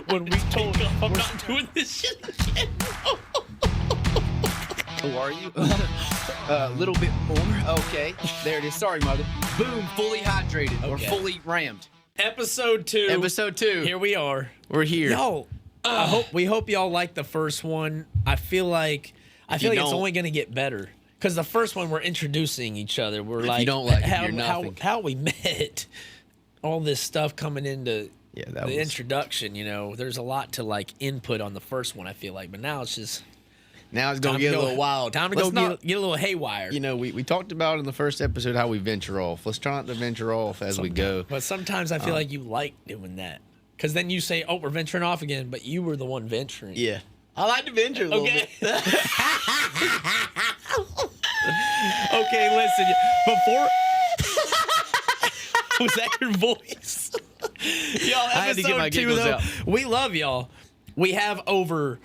When we told him I'm not doing this shit again. Who are you? A little bit more. Okay, there it is. Sorry, mother. Boom, fully hydrated or fully rammed. Episode 2. Episode 2. Here we are. We're here. Yo, we hope y'all like the first one. I feel like it's only gonna get better because the first one we're introducing each other. We're like, you don't like it, you're nothing. how we met. All this stuff coming into the introduction. You know, there's a lot to like input on the first one. I feel like, but now it's just. Now it's going to get a little wild. Time to get a little haywire. You know, we talked about in the first episode how we venture off. Let's try not to venture off as we go. But sometimes I feel like you like doing that. Because then you say, oh, we're venturing off again, but you were the one venturing. Yeah. I like to venture a little bit. Okay, listen. Before... Was that your voice? Y'all, I had to get my giggles out. We love y'all. We have over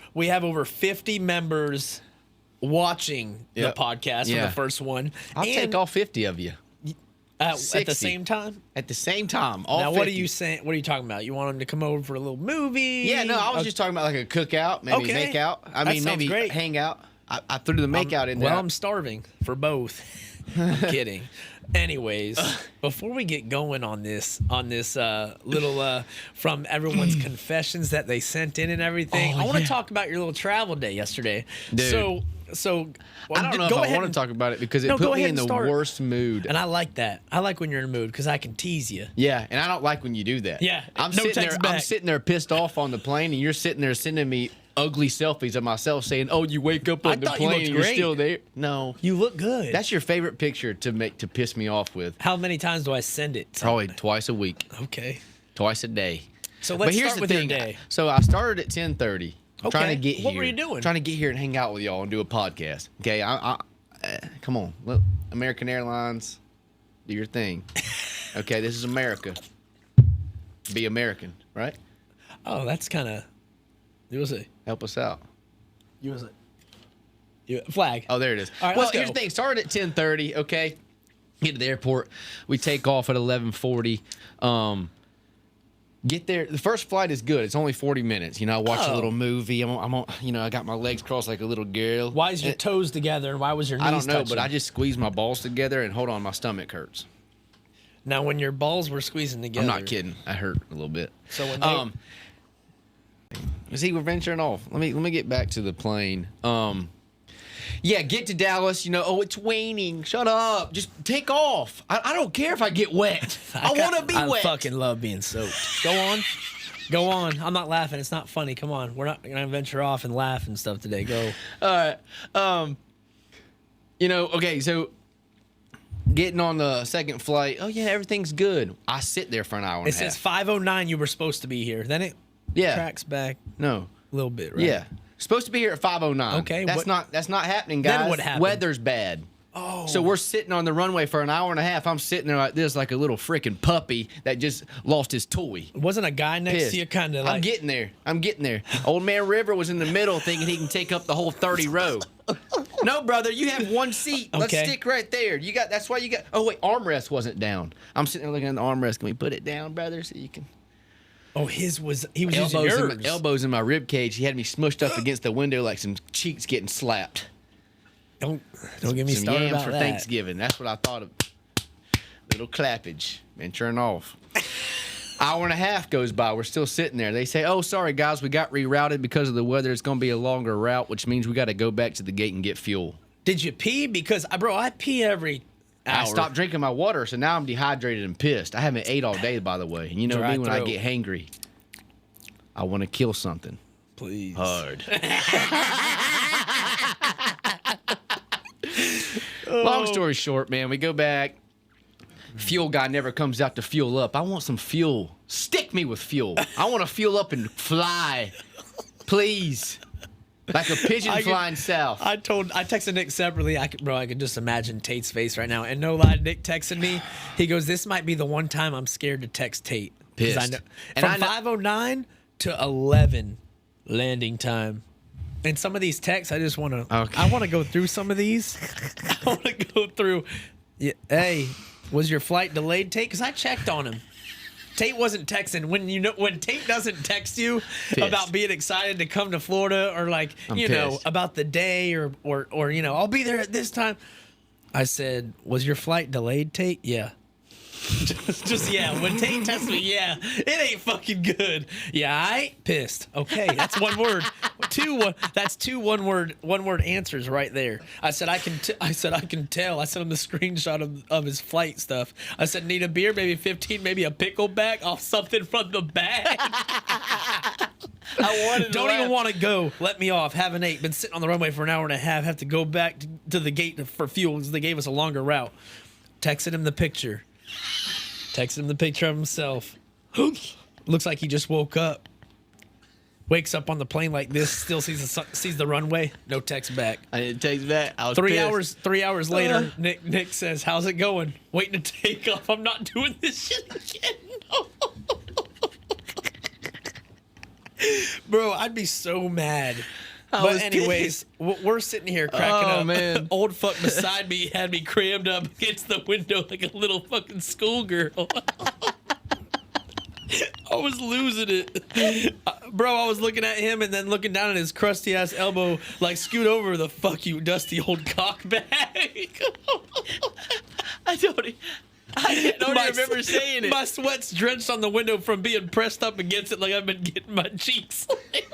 50 members watching the podcast for the first one. I'll take all 50 of you. At the same time? At the same time. All now, 50. what are you saying? What are you talking about? You want them to come over for a little movie? Yeah, no, I was just talking about like a cookout, maybe make out. I mean, maybe great. hang out. I threw the make out in there. Well, I'm starving for both. I'm kidding. Anyways, before we get going on this little from everyone's confessions that they sent in and everything, I want to talk about your little travel day yesterday. Dude. So I don't know if I want to talk about it because it put me in the worst mood. And I like that. I like when you're in a mood because I can tease you. Yeah, and I don't like when you do that. Yeah, I'm sitting there pissed off on the plane, and you're sitting there sending me ugly selfies of myself saying, "Oh, you wake up on the plane and you're still there." No, you look good. That's your favorite picture to piss me off with. How many times do I send it? Probably twice a week. Okay, twice a day. So let's start with your day. So I started at 10:30. Okay. Trying to get here. What were you doing? Trying to get here and hang out with y'all and do a podcast. Okay, come on, look, American Airlines, do your thing. Okay, this is America. Be American, right? Oh, that's kind of. USA. Help us out. USA. Flag. Oh, there it is. All right, well, here's the thing. Started at 10:30. Okay, get to the airport. We take off at 11:40. Get there. The first flight is good. It's only 40 minutes. You know, I watch a little movie. I'm on. You know, I got my legs crossed like a little girl. Why is your toes together? And why was your knees I don't know, touching? but I just squeezed my balls together and hold on, my stomach hurts. Now, when your balls were squeezing together, I'm not kidding. I hurt a little bit. So when they, see, we're venturing off. Let me get back to the plane. Yeah, get to Dallas. You know, oh, it's waning. Shut up. Just take off. I don't care if I get wet. I want to be wet. I fucking love being soaked. Go on. Go on. I'm not laughing. It's not funny. Come on. We're not going to venture off and laugh and stuff today. Go. All right. You know, okay, so getting on the second flight. Oh, yeah, everything's good. I sit there for an hour and a half. It says 5:09 you were supposed to be here. Then it tracks back a little bit, right? Yeah. Supposed to be here at 5:09. Okay. That's not happening, guys. Then what happened? Weather's bad. Oh. So we're sitting on the runway for an hour and a half. I'm sitting there like this, like a little freaking puppy that just lost his toy. Wasn't a guy next to you kind of like... I'm getting there. Old Man River was in the middle thinking he can take up the whole 30 row. No, brother, you have one seat. Let's stick right there. That's why you got... Oh, wait, armrest wasn't down. I'm sitting there looking at the armrest. Can we put it down, brother, so you can... Oh, he was using yours. Elbows in my rib cage. He had me smushed up against the window like some cheeks getting slapped. Don't get me started yams about for that. Thanksgiving. That's what I thought of. Little clappage. Venturing off. Hour and a half goes by. We're still sitting there. They say, oh, sorry, guys. We got rerouted because of the weather. It's going to be a longer route, which means we got to go back to the gate and get fuel. Did you pee? Because, bro, I pee every hour. I stopped drinking my water, so now I'm dehydrated and pissed. I haven't ate all day, by the way. And you know me, when I get hangry, I want to kill something. Please. Hard. Long story short, man, we go back. Fuel guy never comes out to fuel up. I want some fuel. Stick me with fuel. I want to fuel up and fly. Please. Like a pigeon flying south. I texted Nick separately. I could just imagine Tate's face right now. And no lie, Nick texted me. He goes, this might be the one time I'm scared to text Tate. Pissed. I know, from 5:09 to 11 landing time. And some of these texts, I just want to. Okay. I want to go through some of these. I want to go through. Yeah, hey, was your flight delayed, Tate? Because I checked on him. Tate wasn't texting. When Tate doesn't text you about being excited to come to Florida or like about the day or I'll be there at this time. I said, was your flight delayed, Tate? Yeah. just yeah. When Tate texts me, yeah, it ain't fucking good. Yeah, I pissed. Okay, that's one word. That's two one word answers right there. I said I can tell. I sent him the screenshot of his flight stuff. I said need a beer, maybe 15, maybe a pickleback off something from the bag. Don't even want to go. Let me off. Haven't ate. Been sitting on the runway for an hour and a half. Have to go back to the gate for fuel because they gave us a longer route. Texted him the picture. Texted him the picture of himself. Looks like he just woke up. Wakes up on the plane like this. Still sees the runway. No text back. I didn't text back. I was 3 hours later. Nick says, "How's it going? Waiting to take off. I'm not doing this shit again." Bro, I'd be so mad. But anyways, we're sitting here cracking up. Man. Old fuck beside me had me crammed up against the window like a little fucking schoolgirl. I was losing it. Bro, I was looking at him and then looking down at his crusty ass elbow like, scoot over the fuck you dusty old cock bag. I don't even remember saying it. My sweat's drenched on the window from being pressed up against it like I've been getting my cheeks slammed.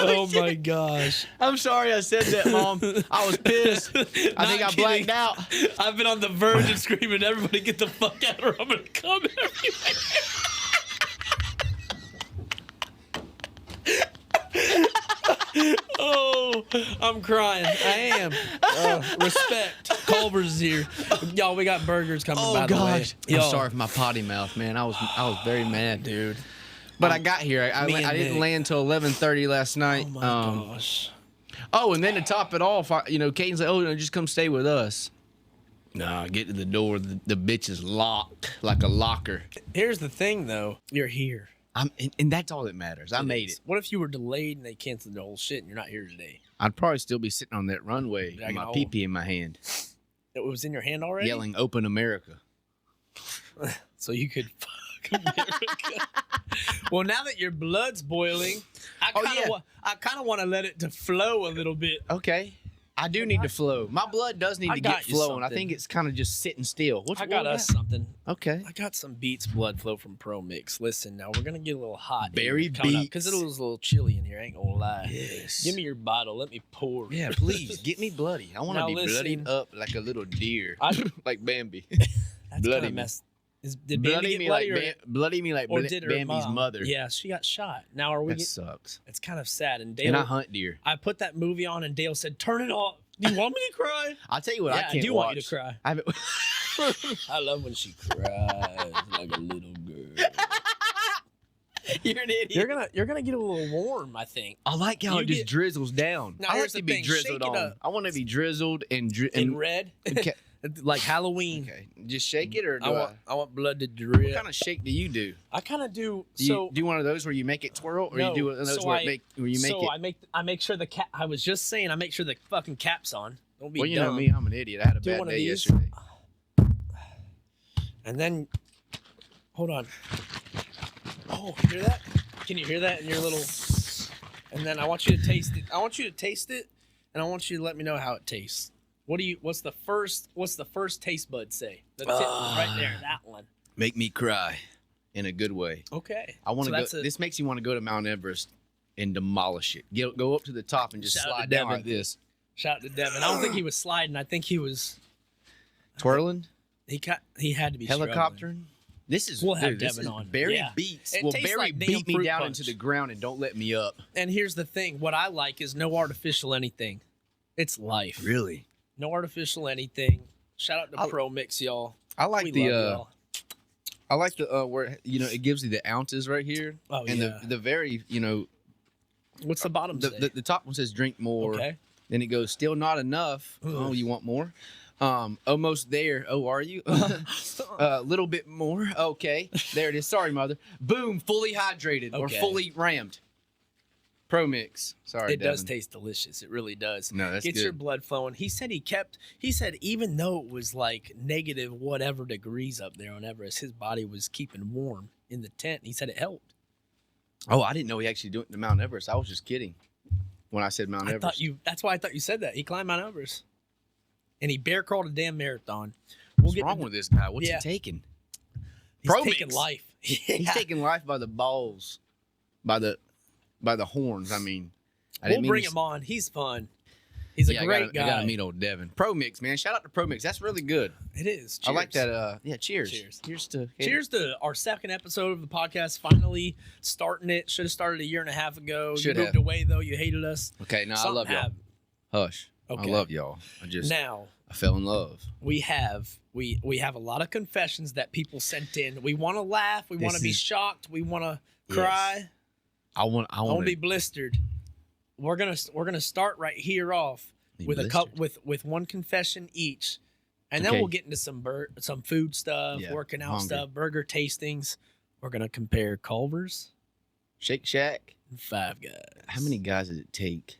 Oh my gosh. I'm sorry I said that, Mom. I was pissed. I think I blacked out. I've been on the verge of screaming, everybody get the fuck out or I'm gonna come everywhere. Oh, I'm crying. I am. Respect. Culver's here. Y'all, we got burgers coming by the way. I'm sorry for my potty mouth, man. I was very mad, dude. But I got here. I didn't land till 11:30 last night. Oh my gosh. Oh, and then to top it off, Caden's like, "Oh, just come stay with us." Nah, get to the door. The bitch is locked like a locker. Here's the thing, though. You're here. And that's all that matters. I made it. What if you were delayed and they canceled the whole shit and you're not here today? I'd probably still be sitting on that runway with my pee-pee in my hand. It was in your hand already? Yelling, "Open America." So you could fuck America. Well, now that your blood's boiling, I kind of want to let it to flow a little bit. Okay. I do need to flow. My blood does need to get flowing. I think it's kind of just sitting still. I got us something. Okay. I got some Beats blood flow from Promix. Listen, now we're gonna get a little hot. Berry Beats. Because it was a little chilly in here. I ain't gonna lie. Yes. Give me your bottle. Let me pour. Yeah, please get me bloody. I want to be bloodied up like a little deer, like Bambi. That's bloody mess. Did Bambi get bloody bloody me like Bambi's mother. Yeah, she got shot. Now are we? That sucks. It's kind of sad. And Dale, and I hunt deer. I put that movie on, and Dale said, "Turn it off." Do you want me to cry? I'll tell you what. Yeah, I can't do watch. Want you to cry. I love when she cries like a little girl. You're an idiot. You're gonna get a little warm, I think. I like how it just drizzles down. Now, I like to be drizzled on. I want to be drizzled and red. Okay. Like Halloween. Okay. Just shake it, or I want blood to drip. What kind of shake do you do? I kind of do. Do you one of those where you make it twirl, or no, you do one of those where you make it? I make sure the cap. I was just saying, I make sure the fucking cap's on. Don't be well, you dumb. know me, I'm an idiot. I had a bad day yesterday. And then, hold on. Oh, you hear that? Can you hear that in your little? And then I want you to taste it. I want you to taste it, and I want you to let me know how it tastes. What's the first taste bud say? That's it right there, that one. Make me cry in a good way. Okay. I want to go. This makes you want to go to Mount Everest and demolish it. Go up to the top and just slide down like this. Shout out to Devin. I don't think he was sliding. I think he was twirling. He had to be helicoptering. We'll have Devin on. Barry Beats. Barry beat me down into the ground and don't let me up. And here's the thing. What I like is no artificial anything. It's life. Really? No artificial anything. Shout out to Promix, y'all. I like I like the where it gives you the ounces right here. Oh, and the very What's the bottom say? The top one says drink more. Okay. Then it goes still not enough. Ooh. Oh, you want more? Almost there. Oh, are you? A little bit more. Okay. There it is. Sorry, mother. Boom. Fully hydrated or fully rammed. Promix. Sorry, It does Devin. taste delicious. It really does. No, that's Gets good. your blood flowing. He said he said even though it was like negative whatever degrees up there on Everest, his body was keeping warm in the tent. He said it helped. Oh, I didn't know he actually doing it to Mount Everest. I was just kidding when I said Mount Everest. That's why I thought you said that. He climbed Mount Everest. And he bear crawled a damn marathon. What's wrong with this guy? What's he taking? He's Promix. taking life. He's taking life by the balls, by the horns. I mean, We'll bring him on. He's fun. He's a great guy. I gotta meet old Devin. Promix, man. Shout out to Promix. That's really good. It is. I like that. Yeah, cheers. Cheers. to Cheers to our second episode of the podcast. Finally starting it. Should have started a year and a half ago. You moved away though. You hated us. Okay, now I love y'all. happened. Hush. Okay. I love y'all. I fell in love. We have a lot of confessions that people sent in. We want to laugh. We want to be shocked. We want to cry. I want to be blistered. We're gonna start right here off with a cup with one confession each, and then we'll get into some food stuff, working out stuff, burger tastings. We're gonna compare Culver's, Shake Shack, and Five Guys. How many guys did it take?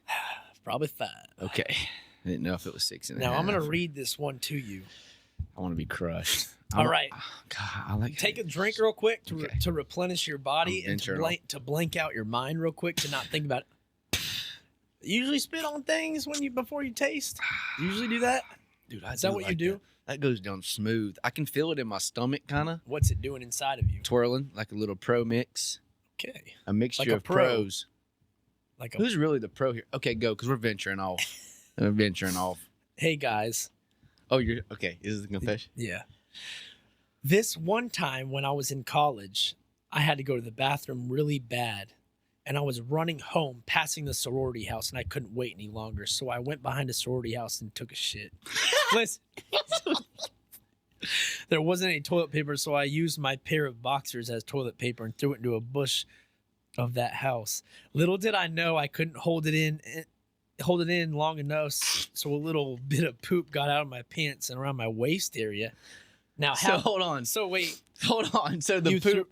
Probably 5. Okay, I didn't know if it was 6 and a now half. I'm gonna read this one to you. I want to be crushed. All right. God, I like. Take a drink real quick to replenish your body and to blank out your mind real quick to not think about it. You usually spit on things before you taste. You usually do that, dude. Is that what you do? That goes down smooth. I can feel it in my stomach, kind of. What's it doing inside of you? Twirling like a little pro mix. Okay. A mixture of pros. Who's really the pro here? Okay, go, because we're venturing off. Hey guys. Oh, you're okay. Is this the confession? Yeah. This one time when I was in college, I had to go to the bathroom really bad. And I was running home, passing the sorority house, and I couldn't wait any longer. So I went behind the sorority house and took a shit. Listen, there wasn't any toilet paper, so I used my pair of boxers as toilet paper and threw it into a bush of that house. Little did I know I couldn't hold it in long enough, so a little bit of poop got out of my pants and around my waist area. Now, hold on. So wait, hold on. So the poop.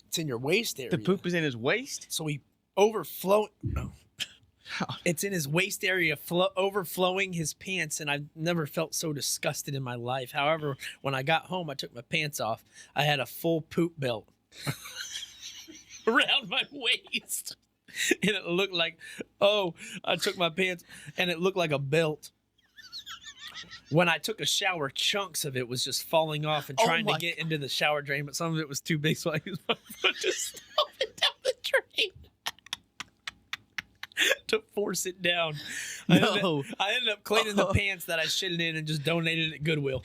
It's in your waist area. The poop is in his waist? So he overflow. No. It's in his waist area, overflowing his pants, and I've never felt so disgusted in my life. However, when I got home, I took my pants off. I had a full poop belt around my waist. And it looked like, I took my pants, and it looked like a belt. When I took a shower, chunks of it was just falling off and trying to get into the shower drain, but some of it was too big, so I used my foot to stop it down the drain to force it down. I ended up cleaning the pants that I shitted in and just donated it at Goodwill.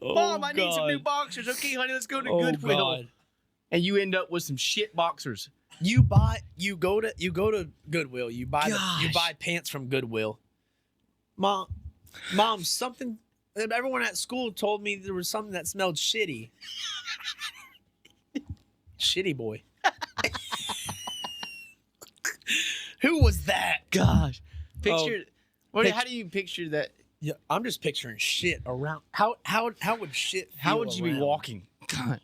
Mom, I need some new boxers. Okay, honey, let's go to Goodwill. God. And you end up with some shit boxers. You go to Goodwill. You buy pants from Goodwill. Mom, something. Everyone at school told me there was something that smelled shitty. Shitty boy. Who was that? Gosh, how do you picture that? Yeah, I'm just picturing shit around. How would shit? How would you be walking? God,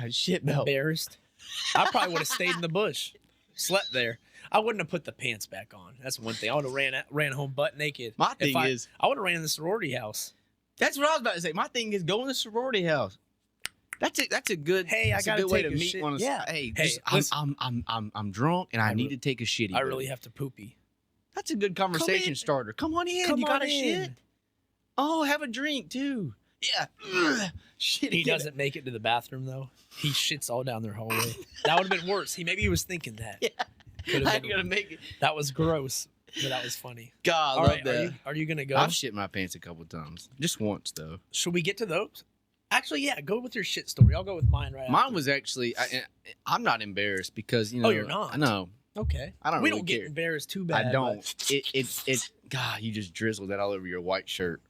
shit belt. Embarrassed. I probably would have stayed in the bush, slept there. I wouldn't have put the pants back on. That's one thing. I would have ran home butt naked. My thing I would have ran in the sorority house. That's what I was about to say. My thing is go in the sorority house. That's a good. Hey, I got a good way to meet shit. one. Yeah. Hey, I'm drunk and I need to take a shitty. I really have to poopy. That's a good conversation starter. Come on in. You got a shit. Oh, have a drink too. Yeah. Shit. He doesn't make it to the bathroom though. He shits all down their hallway. That would have been worse. Maybe he was thinking that. Yeah. I ain't gonna make it. That was gross, but that was funny. God, I love that. Are you gonna go? I've shit my pants a couple times. Just once though. Should we get to those? Actually, yeah. Go with your shit story. I'll go with mine right. Mine was actually. I'm not embarrassed because Oh, you're not. No. Okay. I don't. We really don't care. get embarrassed too bad. I don't. It. God, you just drizzled that all over your white shirt.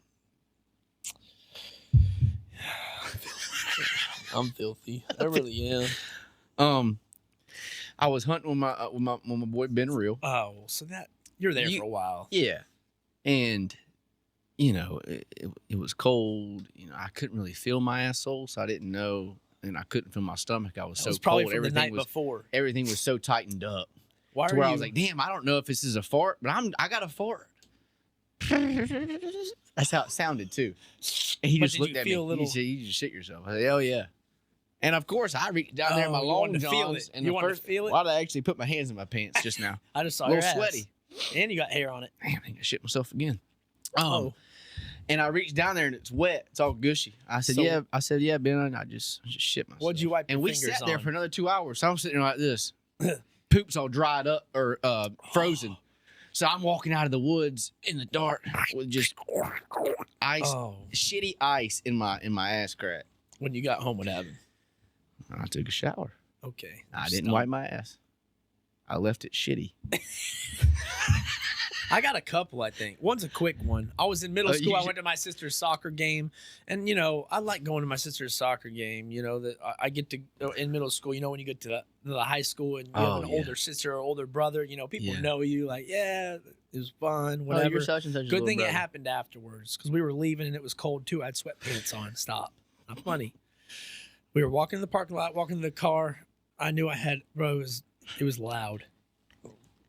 I'm filthy. I really am. I was hunting with my boy Ben Real. Oh, so that you're there for a while. Yeah, and you know, it was cold. You know, I couldn't really feel my asshole, so I didn't know, and I couldn't feel my stomach. I was so probably cold. from the night before. Everything was so tightened up. Why to where I was like, damn, I don't know if this is a fart, but I got a fart. That's how it sounded too. And he just looked at me. He said, "You just shit yourself." I said, "Oh yeah." And of course, I reached down there in my long johns. And you wanted to feel it? Why did I actually put my hands in my pants just now? I just saw a little your ass. sweaty, and you got hair on it. Damn, I think I shit myself again. And I reached down there and it's wet. It's all gushy. I said, yeah, Ben. I just shit myself. What'd you wipe your fingers on? And we sat there for another 2 hours. So I'm sitting there like this. Poop's all dried up or frozen. So I'm walking out of the woods in the dark with just ice, shitty ice in my ass crack. When you got home, what happened? I took a shower. Okay. I didn't wipe my ass. I left it shitty. I got a couple, I think. One's a quick one. I was in middle school. I went to my sister's soccer game. And, you know, I like going to my sister's soccer game. You know, that I get to, in middle school, you know, when you get to the high school and you have an older sister or older brother, you know, people know you. Like, yeah, it was fun, whatever. You're such and such. Good thing it happened afterwards because we were leaving and it was cold, too. I had sweatpants on. Stop. Not funny. We were walking in the parking lot, walking to the car. I knew I had, bro, it was loud.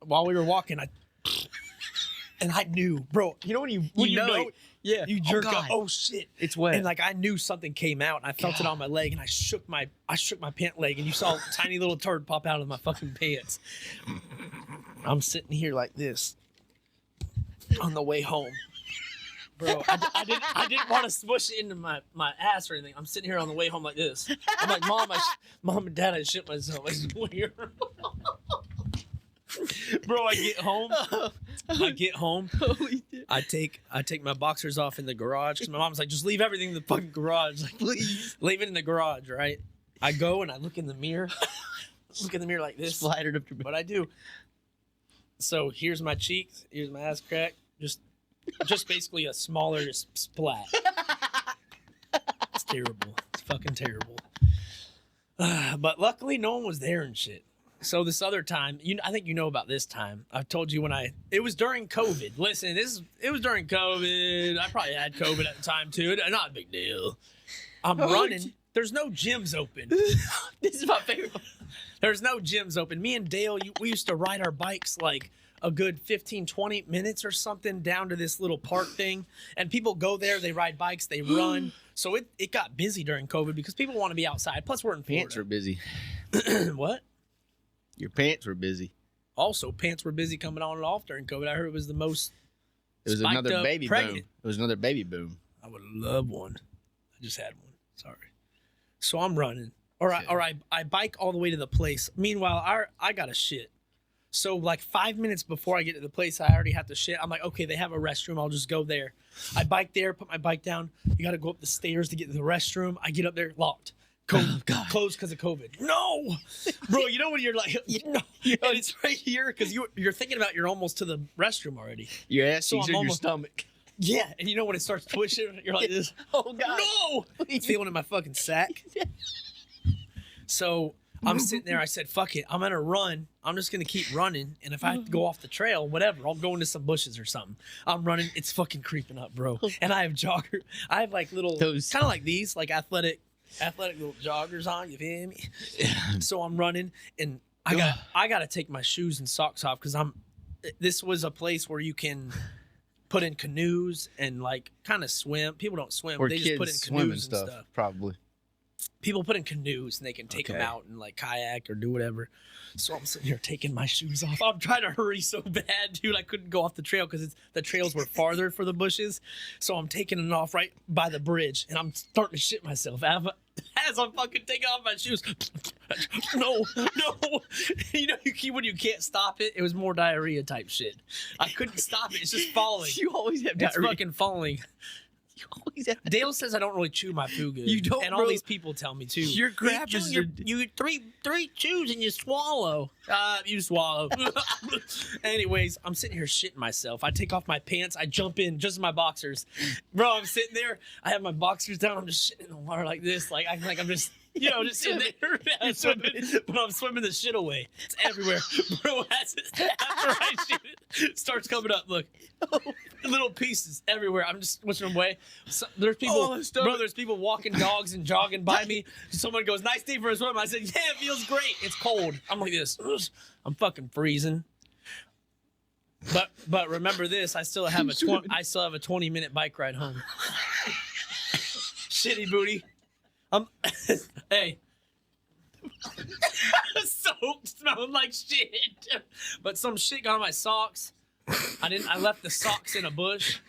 While we were walking, and I knew, bro, you know when you know yeah, you jerk up, oh shit, it's wet. And like I knew something came out and I felt it on my leg and I shook my pant leg and you saw a tiny little turd pop out of my fucking pants. I'm sitting here like this on the way home. Bro, I didn't want to smush it into my ass or anything. I'm sitting here on the way home like this. I'm like, Mom and Dad, I shit myself. I swear. Bro, I get home. I take my boxers off in the garage because my mom's like, just leave everything in the fucking garage. Like, please, leave it in the garage, right? I go and I look in the mirror. Look in the mirror like this. Splattered up your But I do. So here's my cheeks. Here's my ass crack. Just basically a smaller splat. It's terrible. It's fucking terrible. But luckily, no one was there and shit. So this other time, I think you know about this time. I told you it was during COVID. Listen, it was during COVID. I probably had COVID at the time too. Not a big deal. I'm running. There's no gyms open. This is my favorite. There's no gyms open. Me and Dale, we used to ride our bikes like a good 15, 20 minutes or something down to this little park thing. And people go there, they ride bikes, they run. So it got busy during COVID because people want to be outside. Plus, we're in Florida. Pants were busy. What? Your pants were busy. Also, pants were busy coming on and off during COVID. I heard it was the most. It was another baby boom. It was another baby boom. I would love one. I just had one. Sorry. So I'm running, or I bike all the way to the place. Meanwhile, I got a shit. So like 5 minutes before I get to the place, I already have to shit. I'm like, okay, they have a restroom. I'll just go there. I bike there, put my bike down. You got to go up the stairs to get to the restroom. I get up there, locked. Closed because of COVID. No, bro. You know when you're like, and it's right here because you're thinking about you're almost to the restroom already. Your ass is in your stomach. Yeah, and you know when it starts twitching, you're like this. Oh God, no! Feeling in my fucking sack. So I'm sitting there. I said, "Fuck it, I'm gonna run. I'm just gonna keep running, and if I have to go off the trail, whatever, I'll go into some bushes or something." I'm running. It's fucking creeping up, bro. And I have jogger. I have like little, kind of like these, like athletic little joggers on, you feel me? So I'm running and I gotta take my shoes and socks off because this was a place where you can put in canoes and like kind of swim. People don't swim, or they just put in canoes and stuff. Probably. People put in canoes and they can take them out and like kayak or do whatever. So I'm sitting here taking my shoes off. I'm trying to hurry so bad, dude. I couldn't go off the trail because the trails were farther for the bushes. So I'm taking it off right by the bridge and I'm starting to shit myself as I'm fucking taking off my shoes. No. You know, when you can't stop it, it was more diarrhea type shit. I couldn't stop it. It's just falling. You always have diarrhea. It's fucking falling. Dale says I don't really chew my food good. You don't, and all these people tell me too. Your crap is you three chews and you swallow. You swallow. Anyways, I'm sitting here shitting myself. I take off my pants. I jump in just in my boxers, bro. I'm sitting there. I have my boxers down. I'm just shitting in the water like this. Like I'm just You know, just in there. I'm swimming, but I'm swimming the shit away. It's everywhere. Bro, after I shoot it, starts coming up. Look, little pieces everywhere. I'm just switching them away. So, there's people, there's people walking dogs and jogging by me. Someone goes, nice day for a swim. I said, yeah, it feels great. It's cold. I'm like this. I'm fucking freezing. But remember this, I still have a 20-minute bike ride home. Shitty booty. Hey. Soaked, smelling like shit. But some shit got on my socks. I left the socks in a bush.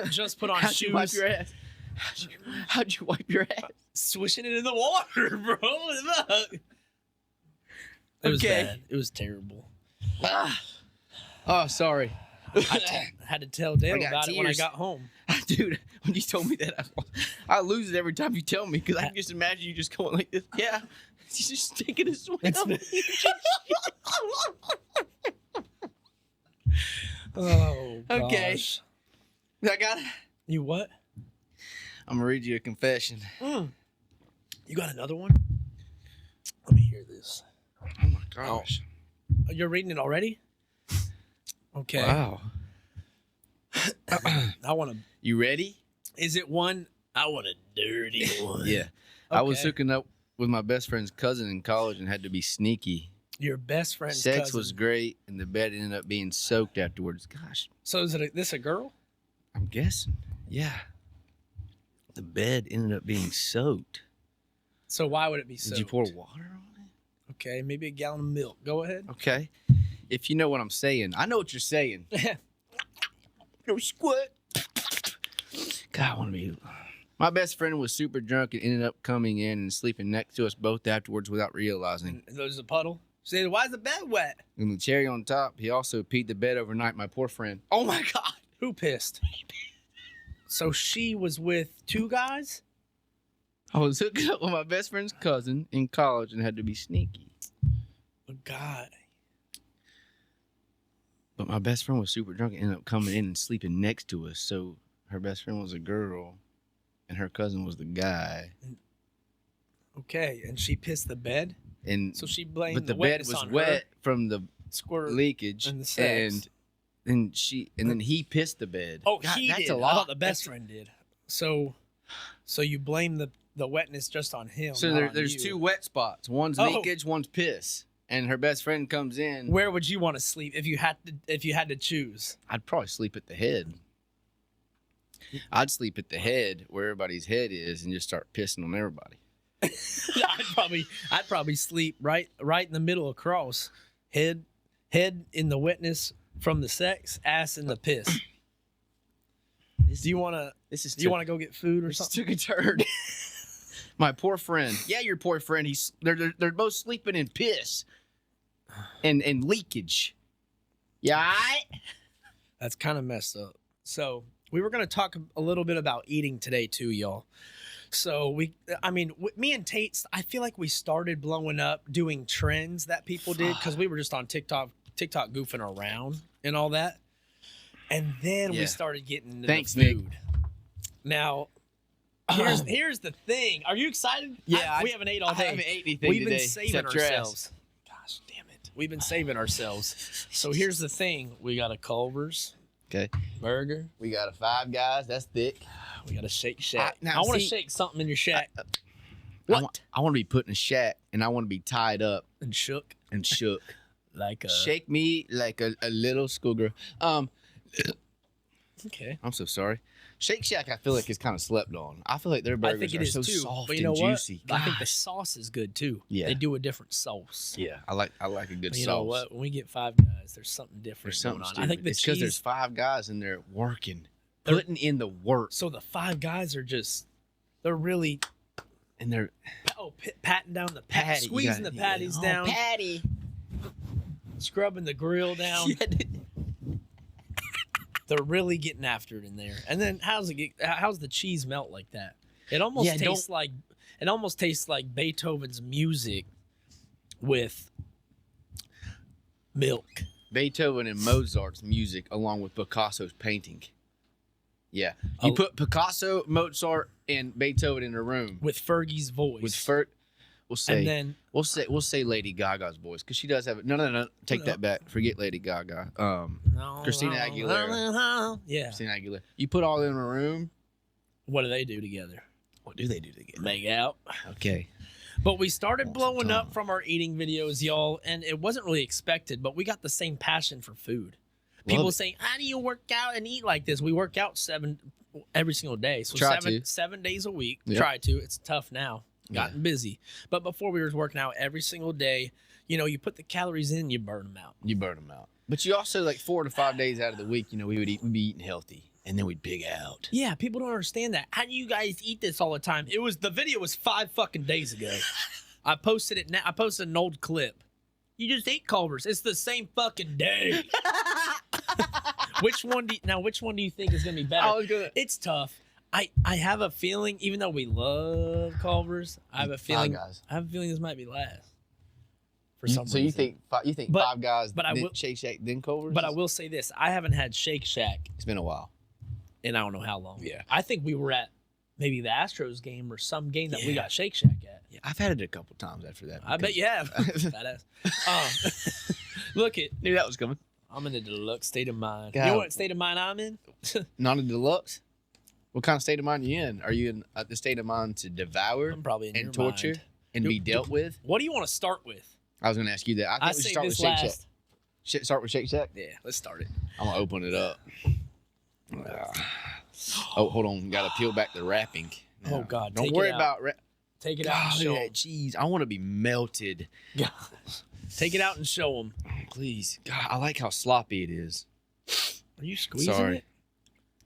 Just put on shoes. You wipe your ass? How'd you wipe your ass? Swishing it in the water, bro. Look. It was bad. It was terrible. Oh, sorry. I had to tell Dale about it when I got home. Dude, when you told me that, I lose it every time you tell me because I can just imagine you just going like this. Yeah, he's just taking a swim. Oh, gosh. Okay. I got it. You what? I'm gonna read you a confession. You got another one? Let me hear this. Oh my gosh. Oh, you're reading it already? Okay. Wow. I want to. You ready? Is it one? I want a dirty one. Yeah. Okay. I was hooking up with my best friend's cousin in college and had to be sneaky. Your best friend's Sex cousin. was great, and the bed ended up being soaked afterwards. Gosh. So is this a girl? I'm guessing. Yeah. The bed ended up being soaked. So why would it be soaked? Did you pour water on it? Okay, maybe a gallon of milk. Go ahead. Okay. If you know what I'm saying. I know what you're saying. No squat. God, I want to be... My best friend was super drunk and ended up coming in and sleeping next to us both afterwards without realizing. And there's a puddle. Say, why is the bed wet? And the cherry on top, he also peed the bed overnight, my poor friend. Oh my God. Who pissed? So she was with two guys? I was hooking up with my best friend's cousin in college and had to be sneaky. A guy. But my best friend was super drunk and ended up coming in and sleeping next to us. So her best friend was a girl and her cousin was the guy. Okay, and she pissed the bed? And so she blamed but the the bed was wet from the squirt leakage and the sex. And then he pissed the bed. Oh, God, he that's did. a lot. I thought the best friend did. So you blame the wetness just on him. So there's two wet spots. One's leakage, one's piss. And her best friend comes in. Where would you want to sleep if you had to choose? I'd probably sleep at the head. I'd sleep at the head where everybody's head is and just start pissing on everybody. I'd probably sleep right in the middle across. Head in the wetness from the sex, ass in the piss. Do you want to go get food or something? Took a turn. My poor friend. Yeah, your poor friend. They're both sleeping in piss and leakage. Yeah. That's kind of messed up. So we were going to talk a little bit about eating today too, y'all. So me and Tate, I feel like we started blowing up doing trends that people did because we were just on TikTok goofing around and all that. And then we started getting into the food. Nick. Now, here's the thing. Are you excited? Yeah. We haven't ate all day. I haven't ate anything We've today, been saving ourselves. Gosh damn it. We've been saving ourselves. So here's the thing. We got a Culver's. Okay. Burger. We got a Five Guys. That's thick. We got a Shake Shack. Now, I want to shake something in your shack. What? I want to be put in a shack and I want to be tied up and shook. Like a... Shake me like a little schoolgirl. Okay. I'm so sorry. Shake Shack, I feel like is kind of slept on. I feel like their burgers are so soft but you know and juicy. I think the sauce is good too. Yeah. They do a different sauce. Yeah, I like a good sauce. You know what? When we get Five Guys, there's something different going on. I think it's because there's Five Guys and they're working, putting in the work. So the Five Guys are they're really, and they're patting down the patty, squeezing the patties down, patty, scrubbing the grill down. They're really getting after it in there. And then how's the cheese melt like that? It almost tastes like Beethoven's music with milk. Beethoven and Mozart's music along with Picasso's painting. Yeah. You put Picasso, Mozart, and Beethoven in a room. With Fergie's voice. then we'll say Lady Gaga's voice because she does have it. No. Take that back. Forget Lady Gaga. Christina Aguilera. Yeah. Christina Aguilera. You put all in a room. What do they do together? What do they do together? Make out. Okay. But we started blowing up from our eating videos, y'all, and it wasn't really expected, but we got the same passion for food. People saying, how do you work out and eat like this? We work out every single day. So seven days a week. Yep. Try to. It's tough now. Gotten busy. But before we were working out every single day, you put the calories in, you burn them out. But you also, like 4 to 5 days out of the week, we'd be eating healthy. And then we'd big out. Yeah, people don't understand that. How do you guys eat this all the time? The video was 5 fucking days ago. I posted it now. I posted an old clip. You just ate Culver's. It's the same fucking day. Which one do you think is gonna be better? It's tough. I have a feeling, even though we love Culver's, I have a feeling this might be last. For some reason. You think Five Guys then Shake Shack then Culver's? But I will say this: I haven't had Shake Shack. It's been a while. And I don't know how long. Yeah. I think we were at maybe the Astros game or some game that we got Shake Shack at. Yeah, I've had it a couple times after that. I bet you have. Badass. Look it. Knew that was coming. I'm in a deluxe state of mind. God. You know what state of mind I'm in? Not a deluxe? What kind of state of mind are you in? Are you in the state of mind to devour I'm probably in and your torture mind. and be dealt with? What do you want to start with? I was going to ask you that. I think we should start with Shake Shack. Start with Shake Shack? Yeah, let's start it. I'm going to open it up. Oh, hold on. Got to peel back the wrapping. Oh, God. Don't worry about Take it out and show them. Jeez, I want to be melted. God. Take it out and show them. Please. God, I like how sloppy it is. Are you squeezing it?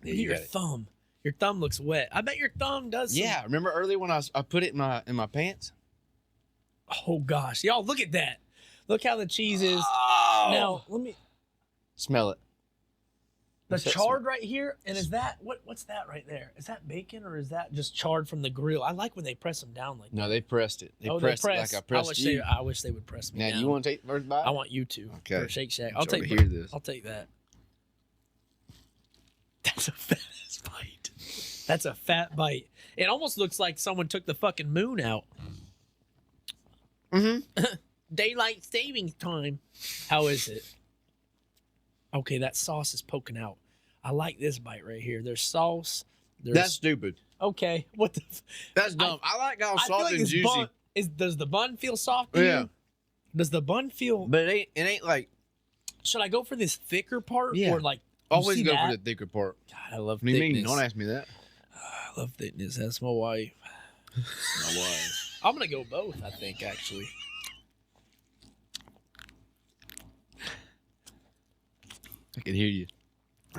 Yeah, your thumb. Your thumb looks wet. I bet your thumb does. Yeah, remember earlier when I put it in my pants? Oh, gosh. Y'all, look at that. Look how the cheese is. Oh. Now, let me... Smell it. The chard right here, and is that what's that right there? Is that bacon or is that just chard from the grill? I like when they press them down like that. No, they pressed it. They pressed it like I pressed you. I wish they would press me down. Now, you want to take the first bite? I want you to. Okay. For Shake Shack. I'll take this. I'll take that. That's a fat bite. That's a fat bite. It almost looks like someone took the fucking moon out. Mm-hmm. Daylight savings time. How is it? Okay, that sauce is poking out. I like this bite right here. There's sauce. That's stupid. Okay, what the? That's dumb. I like how soft and juicy. Does the bun feel soft to you? Does the bun feel? But it ain't like. Should I go for this thicker part or like? Always go for the thicker part. God, I love thickness. thickness. You mean? Don't ask me that. I love thickness. That's my wife. My wife. I'm gonna go both. I think actually. I can hear you.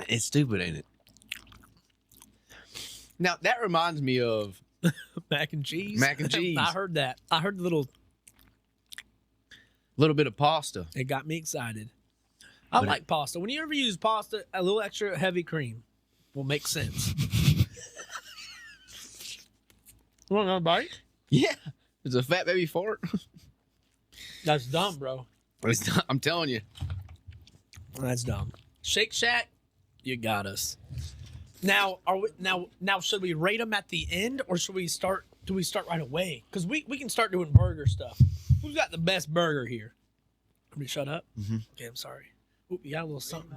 It's stupid, ain't it? Now, that reminds me of... Mac and cheese? Mac and cheese. I heard that. I heard the little bit of pasta. It got me excited. I like pasta. When you ever use pasta, a little extra heavy cream will make sense. You want another bite? Yeah. It's a fat baby fart. That's dumb, bro. I'm telling you. That's dumb. Shake Shack, you got us. Now, now should we rate them at the end or should we start? Do we start right away? Because we can start doing burger stuff. Who's got the best burger here? Let me shut up. Mm-hmm. Okay, I'm sorry. Ooh, you got a little something.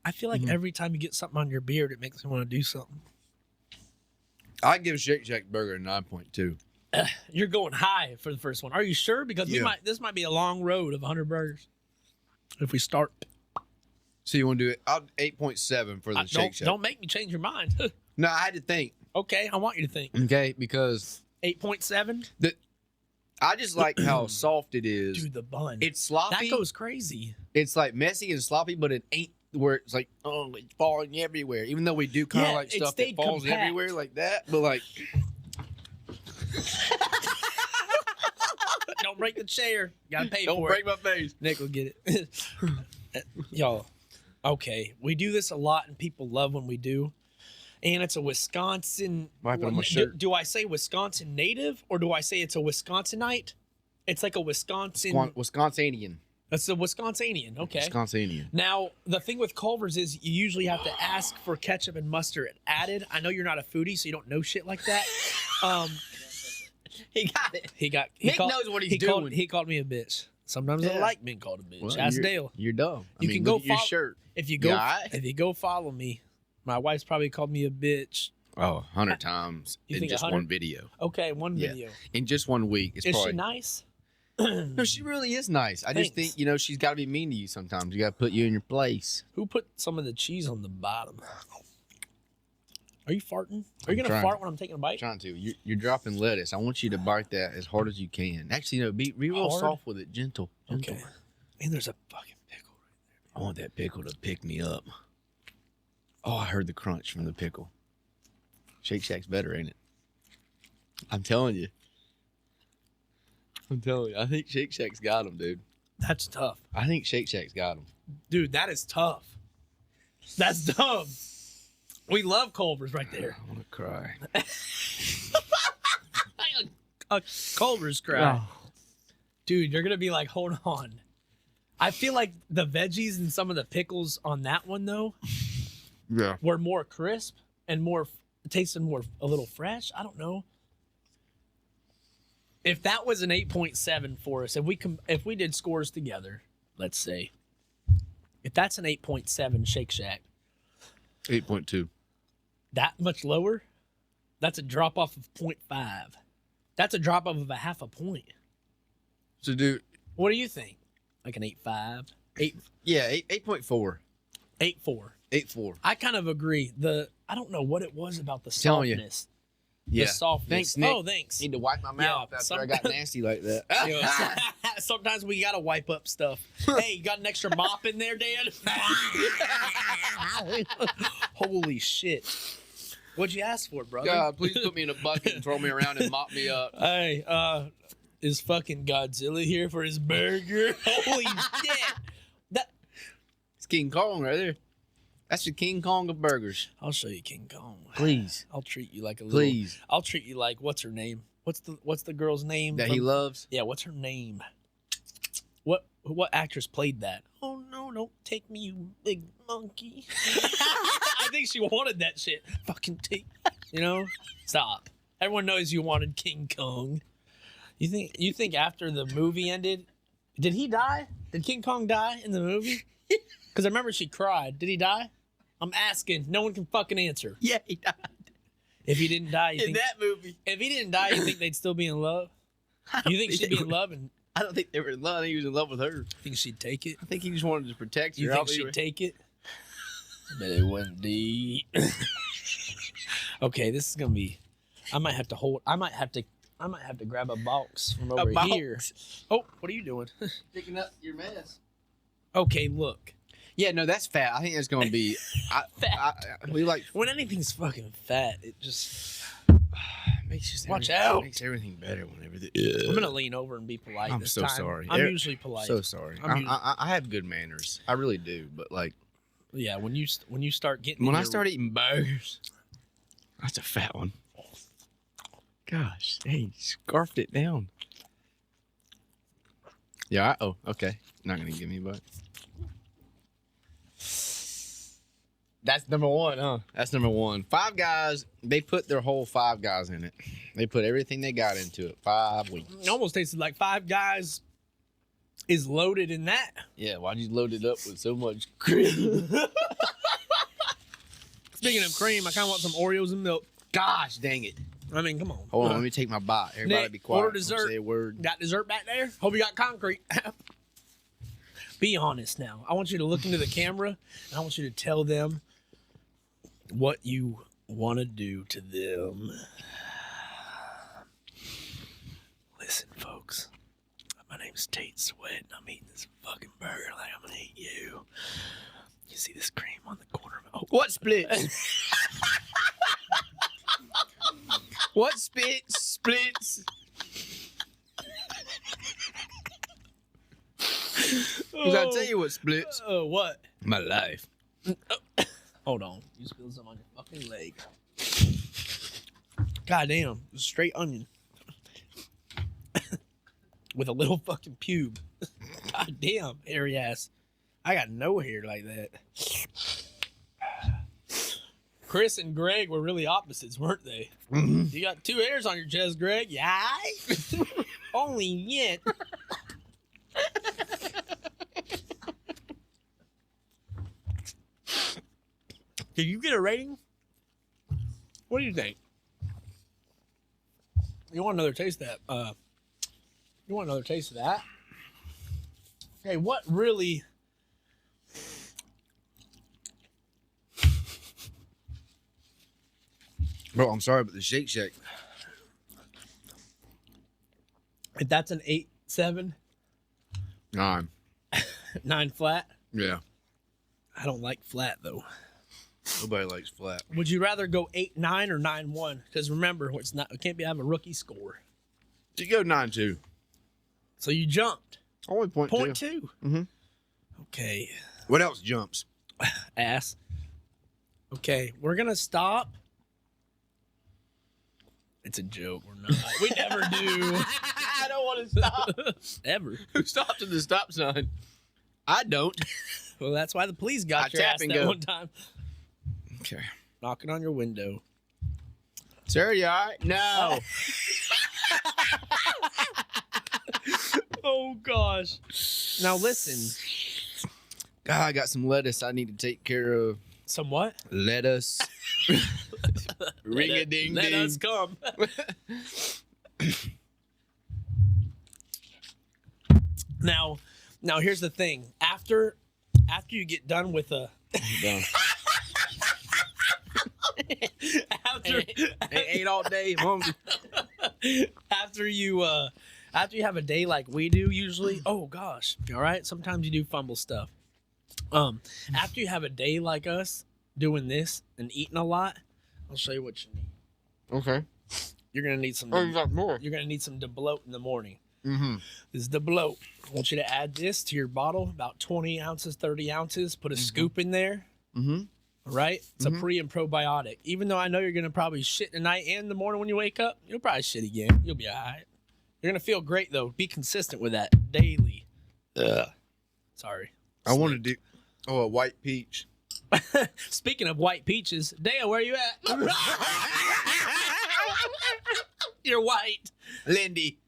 I feel like every time you get something on your beard, it makes me want to do something. I give Shake Shack burger a 9.2. You're going high for the first one. Are you sure? Because this might be a long road of 100 burgers if we start. So you want to do it? I'll 8.7 for the Shake Shack. Don't make me change your mind. No, I had to think. Okay, I want you to think. Okay, because 8.7. I just like how soft it is. Dude, the bun. It's sloppy. That goes crazy. It's like messy and sloppy, but it ain't where it's like, oh, it's falling everywhere. Even though we do kind of like stuff that falls compact. Everywhere like that, but like. Don't break the chair. Gotta pay for it. Don't break my face. Nick will get it. Y'all, okay. We do this a lot, and people love when we do. And it's a Wisconsin. Wiping on my shirt. Do I say Wisconsin native or do I say it's a Wisconsinite? It's like a Wisconsin. Wisconsinian. That's a Wisconsinian. Okay. Wisconsinian. Now, the thing with Culver's is you usually have to ask for ketchup and mustard added. I know you're not a foodie, so you don't know shit like that. He got it. Nick knows what he's doing. He called me a bitch. Sometimes I like being called a bitch. Well, Ask Dale. You're dumb. You can go look at your follow- shirt. If you go, alright? if you go follow me, my wife's probably called me a bitch. Oh, 100 times You in think just 100? one video. Okay, one Yeah. video. In just 1 week. It's Is probably, she nice? No, she really is nice. I just Thanks. think, she's got to be mean to you sometimes. You got to put you in your place. Who put some of the cheese on the bottom? Are you farting? Are you I'm gonna trying. fart when I'm taking a bite? I'm trying to. You're dropping lettuce. I want you to bite that as hard as you can. Actually, no, be real Hard? soft with it. Gentle. Okay. And there's a fucking pickle right I want that pickle to pick me up. Oh, I heard the crunch from the pickle. Shake Shack's better, ain't it? I'm telling you. I think Shake Shack's got him, dude. there. That's tough. I think Shake Shack's got him. Dude, that is tough. That's dumb. We love Culver's right there. I want to cry. A Culver's cry. Dude, you're going to be like, hold on. I feel like the veggies and some of the pickles on that one, though, Yeah. were more crisp and more tasted more a little fresh. I don't know. If that was an 8.7 for us, if we did scores together, let's say, if that's an 8.7 Shake Shack, 8.2. that much lower, that's a drop off of 0.5. That's a drop off of a half a point. So, dude. What do you think? Like an 8.5, 8, Yeah, 8.4. 8.4. 8.4. I kind of agree. I don't know what it was about the Telling you. softness. Yeah. The softness. Thanks, Nick. Oh, thanks. Need to wipe my mouth after I got nasty like that. You know, sometimes we gotta wipe up stuff. Hey, you got an extra mop in there, Dan? Holy shit! What'd you ask for, brother? God, please put me in a bucket and throw me around and mop me up. Hey, is fucking Godzilla here for his burger? Holy shit! It's King Kong right there. That's the King Kong of burgers. I'll show you King Kong. Please. I'll treat you like a little. Please. I'll treat you like what's her name? What's the girl's name That he loves? Yeah, what's her name? What actress played that? Oh no, don't take me, you big monkey. I think she wanted that shit. Fucking take, Stop. Everyone knows you wanted King Kong. You think after the movie ended, did he die? Did King Kong die in the movie? Because I remember she cried. Did he die? I'm asking. No one can fucking answer. Yeah, he died. If he didn't die, In that movie. if he didn't die, you think they'd still be in love? You think she'd be in love and I don't think they were in love. I think he was in love with her. think she'd take it? I think he just wanted to protect her. You think she'd take it? But it wouldn't be. Okay, this is gonna be. I might have to grab a box from over here. Oh, what are you doing? Picking up your mess. Okay, look. Yeah, no, that's fat. I think that's going to be. We like. When anything's fucking fat, it just. Watch out. Makes everything better whenever I'm gonna lean over and be polite. I'm this so time. sorry. I'm usually polite. So sorry. I have good manners. I really do. But like. Yeah, when you start getting. When I start eating burgers. That's a fat one. Gosh, hey, scarfed it down. Yeah. Okay. Not gonna give me a butt. That's number one, huh? That's number one. Five Guys, they put their whole Five Guys in it. They put everything they got into it. 5 weeks. It almost tasted like Five Guys is loaded in that. Yeah, why'd you load it up with so much cream? Speaking of cream, I kind of want some Oreos and milk. Gosh, dang it. I mean, come on. Hold on, let me take my bite. Everybody Nick, be quiet. order Don't dessert. say a word. Got dessert back there? Hope you got concrete. Be honest now. I want you to look into the camera, and I want you to tell them what you want to do to them. Listen, folks. My name's Tate Sweat, and I'm eating this fucking burger like I'm gonna eat you. You see this cream on the corner of my... What splits? What splits? Because I tell you what splits. What? My life. Hold on. You spilled some on your fucking leg. Goddamn. Straight onion. With a little fucking pube. Goddamn, hairy ass. I got no hair like that. Chris and Greg were really opposites, weren't they? Mm-hmm. You got 2 hairs on your chest, Greg. Yeah. Only yet. Did you get a rating? What do you think? You want another taste of that? You want another taste of that? Okay, what really? Bro, I'm sorry, but the Shake Shack. If that's an 8.7, 9. 9 flat. Yeah. I don't like flat though. Nobody likes flat. Would you rather go 8.9 or 9.1? Because remember, it's not. It can't be have a rookie score. You go 9.2. So you jumped. Only point 0.2. Mm-hmm. Okay. What else jumps? Ass. Okay, we're gonna stop. It's a joke. We're not. We never do. I don't want to stop. Ever. Who stopped at the stop sign? I don't. Well, that's why the police got I your tap ass and that go. one time. Okay. Knocking on your window. Sarah, you all right? No. Oh, gosh. Now, listen. God, I got some lettuce I need to take care of. Some what? Lettuce. Ring-a-ding-ding. Let us come. Now, here's the thing. After you get done with a... Done. after Ate all day. after you have a day like we do usually, oh gosh, all right, sometimes you do fumble stuff. After you have a day like us doing this and eating a lot, I'll show you what you need. Okay. You're gonna need some. Oh, you got more. You're gonna need some to bloat in the morning. Mm-hmm. This is the bloat. I want you to add this to your bottle, about 20 ounces, 30 ounces. Put a scoop in there. Mm-hmm. All right? It's a pre and probiotic. Even though I know you're going to probably shit tonight and in the morning when you wake up, you'll probably shit again. You'll be all right. You're going to feel great, though. Be consistent with that daily. Sorry. I want to do a white peach. Speaking of white peaches, Dale, where you at? You're white. Lindy,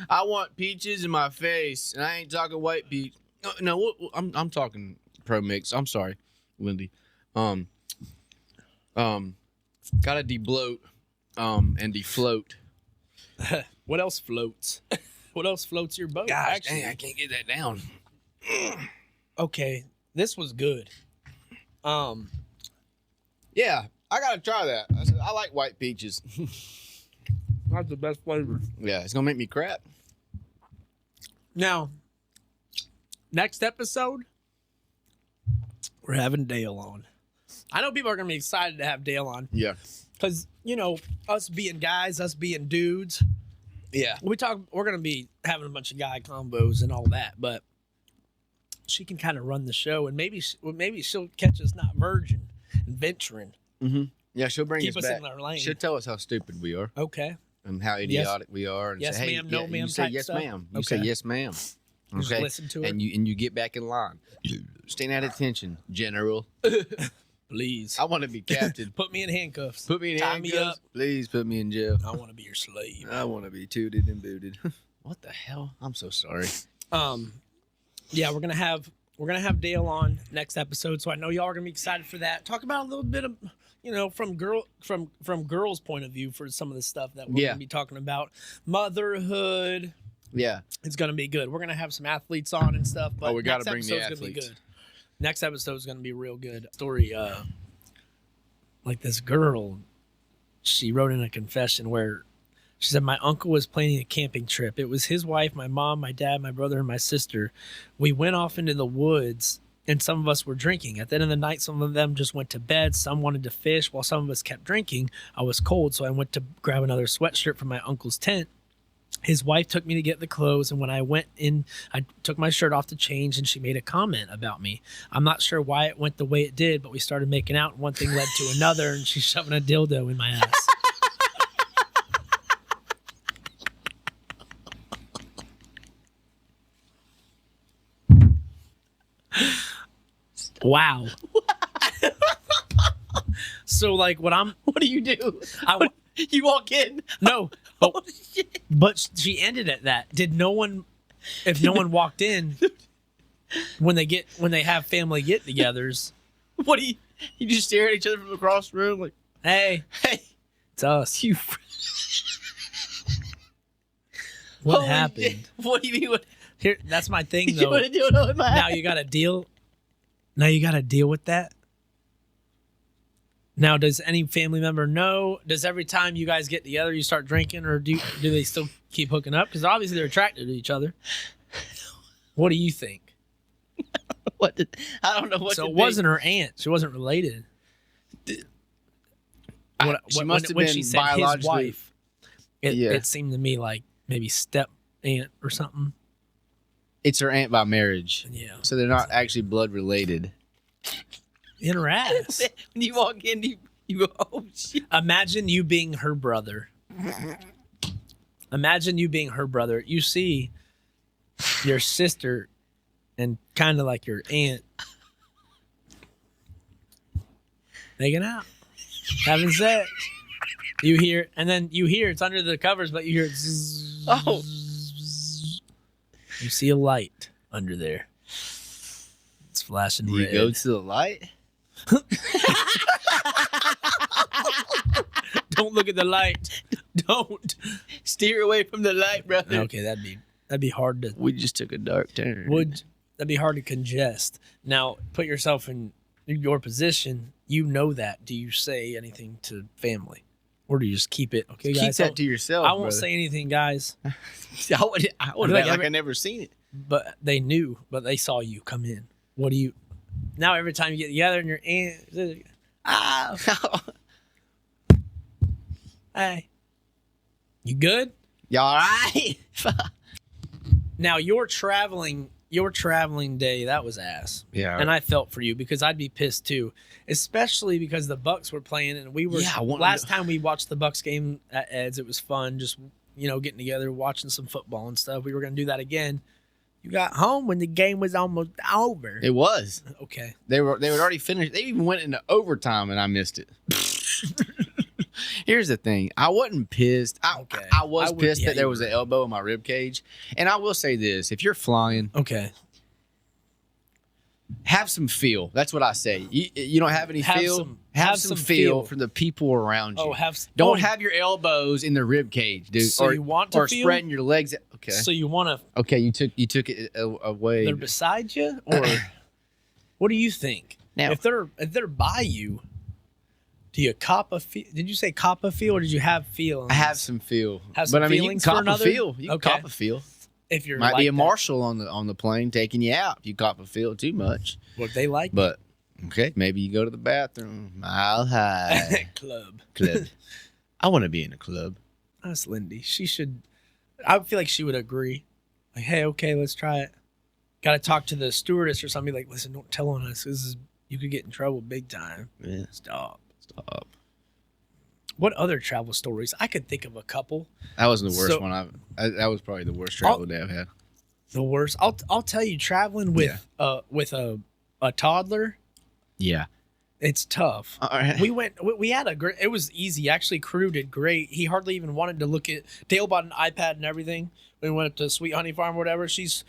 I want peaches in my face, and I ain't talking white peach. No, I'm talking Promix. I'm sorry, Lindy. Gotta debloat, and defloat. What else floats? What else floats your boat? Gosh, Actually, dang, I can't get that down. okay, this was good. Yeah, I gotta try that. I like white peaches. That's the best flavor. Yeah, it's gonna make me crap. Now, next episode, we're having Dale on. I know people are going to be excited to have Dale on. Yeah. Because, you know, us being guys, us being dudes. Yeah. We're going to be having a bunch of guy combos and all that. But she can kind of run the show. And maybe she'll catch us not virgin and venturing. Mm-hmm. Yeah, she'll bring Keep us back. in our lane. She'll tell us how stupid we are Okay. and how idiotic we are. And Yes, say, hey, ma'am, no, yeah, ma'am You say type yes, stuff? ma'am. You Okay. say yes, ma'am. Just Okay. listen to her. And you get back in line. Stand at attention, General. Please. I want to be captain. Put me in handcuffs. Put me in Tie me handcuffs. up. Please put me in jail. I want to be your slave. I want to be tooted and booted. What the hell? I'm so sorry. Yeah, we're gonna have Dale on next episode, so I know y'all are gonna be excited for that. Talk about a little bit of, you know, from girls' point of view for some of the stuff that we're gonna be talking about. Motherhood. Yeah. It's gonna be good. We're gonna have some athletes on and stuff. But we gotta next bring the episode's gonna be athletes. good. Next episode is gonna be real good. Story, like this girl, she wrote in a confession where she said, my uncle was planning a camping trip. It was his wife, my mom, my dad, my brother, and my sister. We went off into the woods, and some of us were drinking. At the end of the night, some of them just went to bed. Some wanted to fish, while some of us kept drinking. I was cold, so I went to grab another sweatshirt from my uncle's tent. His wife took me to get the clothes, and when I went in, I took my shirt off to change, and she made a comment about me. I'm not sure why it went the way it did, but we started making out, and one thing led to another, and she's shoving a dildo in my ass. Wow. So like what do you do? I, You walk in. no, but she ended at that. Did no one? If no one walked in when they have family get-togethers, What do you just stare at each other from across the room like, hey, it's us. you? What Holy happened? shit. What do you mean? What Here, that's my thing you though. want to do it in my Now house? you got to deal. Now you got to deal with that. Now, does any family member know? Does every time you guys get together, you start drinking, or do they still keep hooking up? Because obviously they're attracted to each other. What do you think? I don't know what. So to it wasn't her aunt. She wasn't related. She must have when been she said his biologically. wife, Yeah. it seemed to me like maybe step aunt or something. It's her aunt by marriage. Yeah. So they're not actually blood related. In her ass. When you walk in, you go, oh shit. Imagine you being her brother. Imagine you being her brother. You see your sister and kind of like your aunt making out, having sex. You hear, and then you hear it's under the covers, but you hear zzz, Oh. You see a light under there. It's flashing Do you red. go to the light? Don't look at the light. Don't. Steer away from the light, brother. Okay, that'd be hard to. We just took a dark turn. That'd be hard to congest. Now, put yourself in your position. You know that. Do you say anything to family, or do you just keep it? Okay, Keep guys. that to yourself. I won't brother. say anything, guys. I would I act feel like like I never seen it. But they knew. But they saw you come in. What do you? Now every time you get together and your aunt, hey, you good? You all right? Now your traveling day, that was ass. Yeah. And I felt for you because I'd be pissed too, especially because the Bucks were playing and we were. Yeah, I wanted last to- time we watched the Bucks game at Ed's, it was fun, just getting together, watching some football and stuff. We were gonna do that again. You got home when the game was almost over. It was. Okay. They were already finished. They even went into overtime and I missed it. Here's the thing. I wasn't pissed. Okay. I was I would- pissed yeah, that there you was were. an elbow in my rib cage. And I will say this: if you're flying, Okay. have some feel. That's what I say. You don't have any Have feel. some- have some feel for the people around you. Don't have your elbows in the rib cage, dude. So you want to or feel? spreading your legs. Okay. So you want to? Okay. You took it away. They're beside you, or what do you think? Now- if they're by you, do you cop a feel? Did you say cop a feel, or did you have feel? I have some feel. Have some but I mean, you can feelings for cop another? a feel. You can Okay. cop a feel. If you're Might like be a that. marshal on the plane taking you out if you cop a feel too much. What they like? But okay, maybe you go to the bathroom. Mile high Club. club. I want to be in a club. That's Lindy. She should. I feel like she would agree. Like, hey, okay, let's try it. Got to talk to the stewardess or something. Like, listen, don't tell on us. You could get in trouble big time. Yeah, Stop. stop. What other travel stories? I could think of a couple. That was the worst So- one. That was probably the worst travel day I've had. The worst. I'll tell you, traveling with a toddler, Yeah. it's tough. All right. We went. We had a great. It was easy. Actually, Crew did great. He hardly even wanted to look at. Dale bought an iPad and everything. We went up to Sweet Honey Farm, or whatever. She's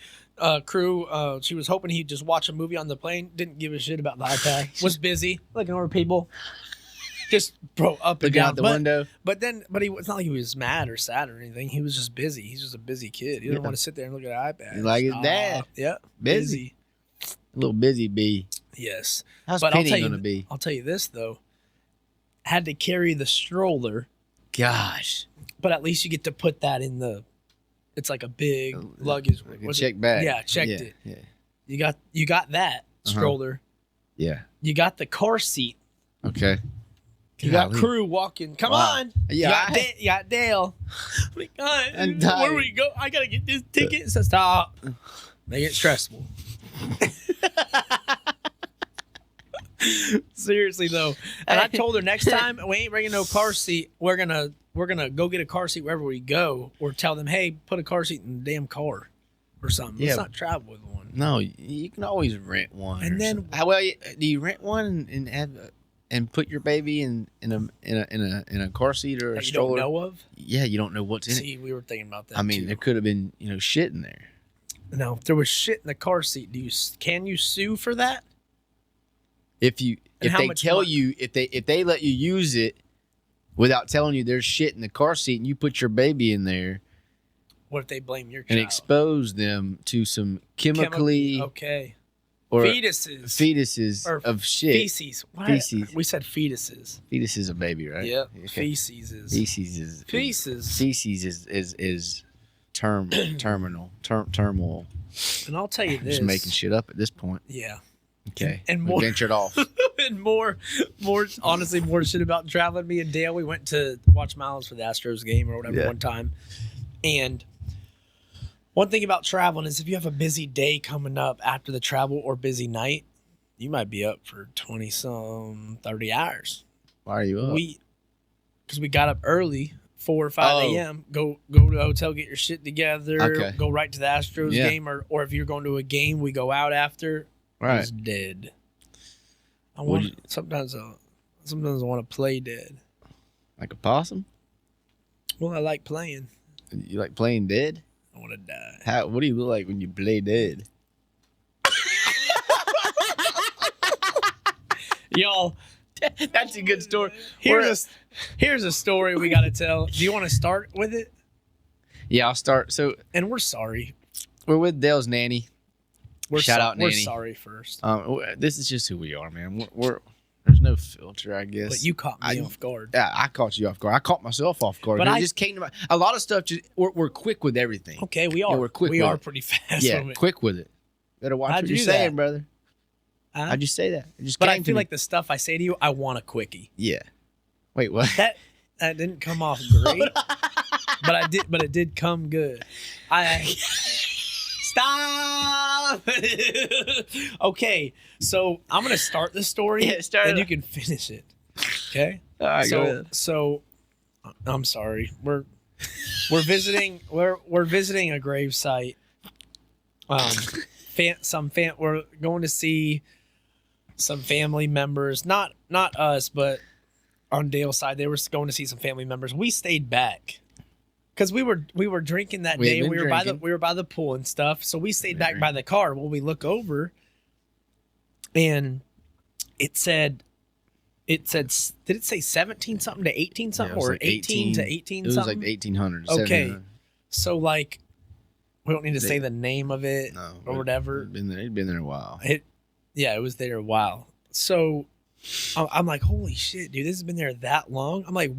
Crew. She was hoping he'd just watch a movie on the plane. Didn't give a shit about the iPad. Was busy looking over people. Just bro up and Looking down out the But- window. But he it's not like he was mad or sad or anything. He was just busy. He's just a busy kid. He didn't Yeah. want to sit there and look at an iPad. He like his dad. Yep. Busy. A little busy bee. Yes. How's But I'll Penny tell you, gonna be? I'll tell you this though. Had to carry the stroller, Gosh. but at least you get to put that in the. It's like a big luggage. Like a Was check it? bag. Yeah, checked Yeah, it. Yeah. You got that stroller. Yeah. You got the car seat. Okay. You got Golly. Crew walking. Come Wow. on. Yeah, You got Dale. Like, God, I'm where tired. do we go? I gotta get this ticket. So stop. Make it stressful. Seriously though, and I told her next time we ain't bringing no car seat. We're gonna go get a car seat wherever we go, or tell them, hey, put a car seat in the damn car, or something. Yeah. Let's not travel with one. No, you can always rent one. And or then- something. How well do you rent one and and put your baby in a car seat or a That you stroller? don't know of? Yeah, you don't know what's in it. See, we were thinking about that. I mean, too. there could have been shit in there. No, if there was shit in the car seat, can you sue for that? If how they much tell money? you if they let you use it without telling you there's shit in the car seat and you put your baby in there What if they blame your and child? expose them to some chemically Okay. or Fetuses fetuses of shit. Feces. What? Feces. We said fetuses. Fetus is a baby, right? Yep. Okay. Feces is. Feces is terminal. And I'll tell you I'm this. just making shit up at this point. Yeah. Okay. And We more- ventured off. And honestly, more shit about traveling. Me and Dale, we went to watch Miles for the Astros game or whatever one time. And one thing about traveling is if you have a busy day coming up after the travel or busy night, you might be up for 30 hours. Why are you up? Because we got up early, 4 or 5 Oh. a.m., go to the hotel, get your shit together, Okay. go right to the Astros Yeah. game, or if you're going to a game, we go out after. Right. It's dead. Would Sometimes I want to play dead. Like a possum? Well, I like playing. You like playing dead? I want to die. What do you look like when you play dead? Y'all, That's a good story. here's a story we got to tell. Do you want to start with it? Yeah, I'll start. So And we're sorry. we're with Dale's nanny. Shout out, We're Nanny. sorry first. This is just who we are, man. We're there's no filter, I guess. But you caught me off guard. Yeah, I caught you off guard. I caught myself off guard. But It just came to my, a lot of stuff. We're quick with everything. Okay, we are. we're quick we with are it. pretty fast. Yeah, on it. quick with it. Better watch How'd what you you're do saying, that? brother. Huh? I just say that. It just But came I to feel me. like the stuff I say to you, I want a quickie. Yeah. Wait, what? That didn't come off great, but it did come good. Stop. Okay, so I'm gonna start the story, Yeah, start and it. you can finish it. Okay. All right, go ahead. So I'm sorry. We're visiting. We're visiting a grave site. We're going to see some family members. Not us, but on Dale's side, they were going to see some family members. We stayed back because we were drinking that We had day. been We drinking. were by the pool and stuff. So we stayed back by the car. Well, we look over, and it said. Did it say 17 something to 18 something, Yeah, it was or like 18 to 18 It was something? like 1800s. Okay. 1700s. So like, we don't need to say the name of it No. or whatever. It'd been there a while. It was there a while. So I'm like, holy shit, dude, this has been there that long. I'm like,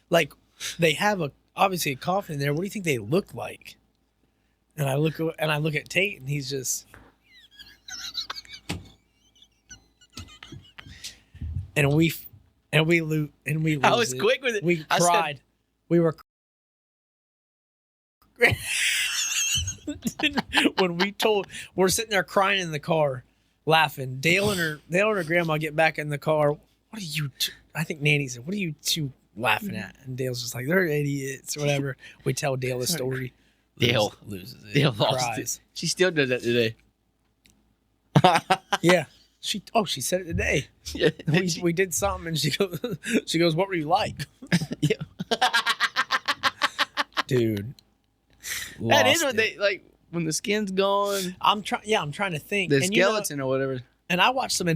like they have obviously a coffin in there. What do you think they look like? And I look at Tate, and he's just. And we lose. I was it. quick with it. We I said- cried. We were. When we're sitting there crying in the car, laughing. Dale and her grandma get back in the car. What are you? I think Nanny said, "What are you two laughing at?" And Dale's just like, "They're idiots," or whatever. We tell Dale the story. Dale loses it. Dale lost cries. it. She still does that today. Yeah. She said it today. Yeah. We did something, and she goes, "What were you like?" Yeah. Dude. That is Lost what it. they like when the skin's gone. I'm trying to think. The And you know- skeleton or whatever. and I watched some I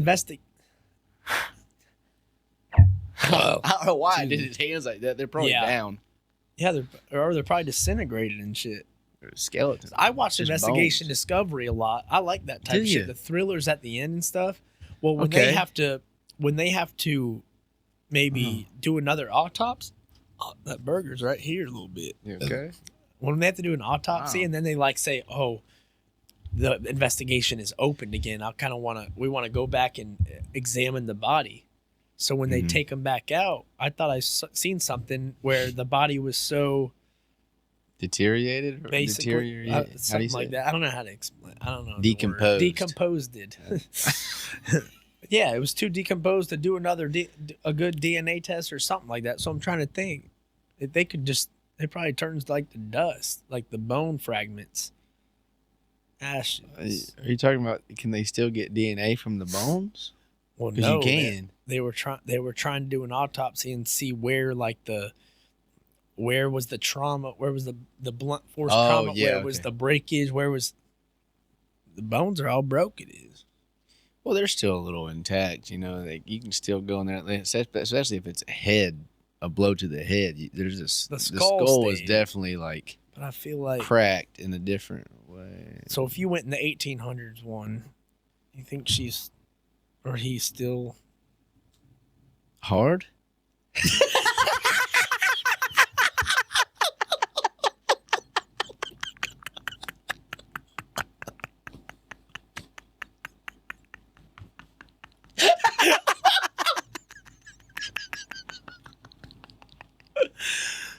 don't know why I did his hands like that. They're probably Yeah. down. Yeah, they're probably disintegrated and shit. They're skeletons. I watched Just Investigation bones. Discovery a lot. I like that type Do of you? shit. The thrillers at the end and stuff. Well, when Okay. they have to maybe do another autopsy. Oh, that burger's right here a little bit. You okay? When they have to do an autopsy Wow. and then they like say, "Oh, the investigation is opened again." We want to go back and examine the body. So when they Mhm. take them back out, I thought I seen something where the body was so Deteriorated? Or basically deteriorated? How do you something say like it? that. I don't know how to explain. I don't know. the word. Decomposed. Decomposed it. Yeah, it was too decomposed to do another a good DNA test or something like that. So I'm trying to think if they could just. It probably turns like to dust, like the bone fragments. Ashes. Are you talking about? Can they still get DNA from the bones? Well, Because no, you can. They were trying to do an autopsy and see where where was the trauma, where was the blunt force trauma, where was the breakage, where was the bones are all broke. It is. Well, they're still a little intact, you know. You can still go in there, especially if it's a blow to the head. There's this. The skull is definitely like. But I feel like cracked in a different way. So if you went in the 1800s one, you think he's still hard?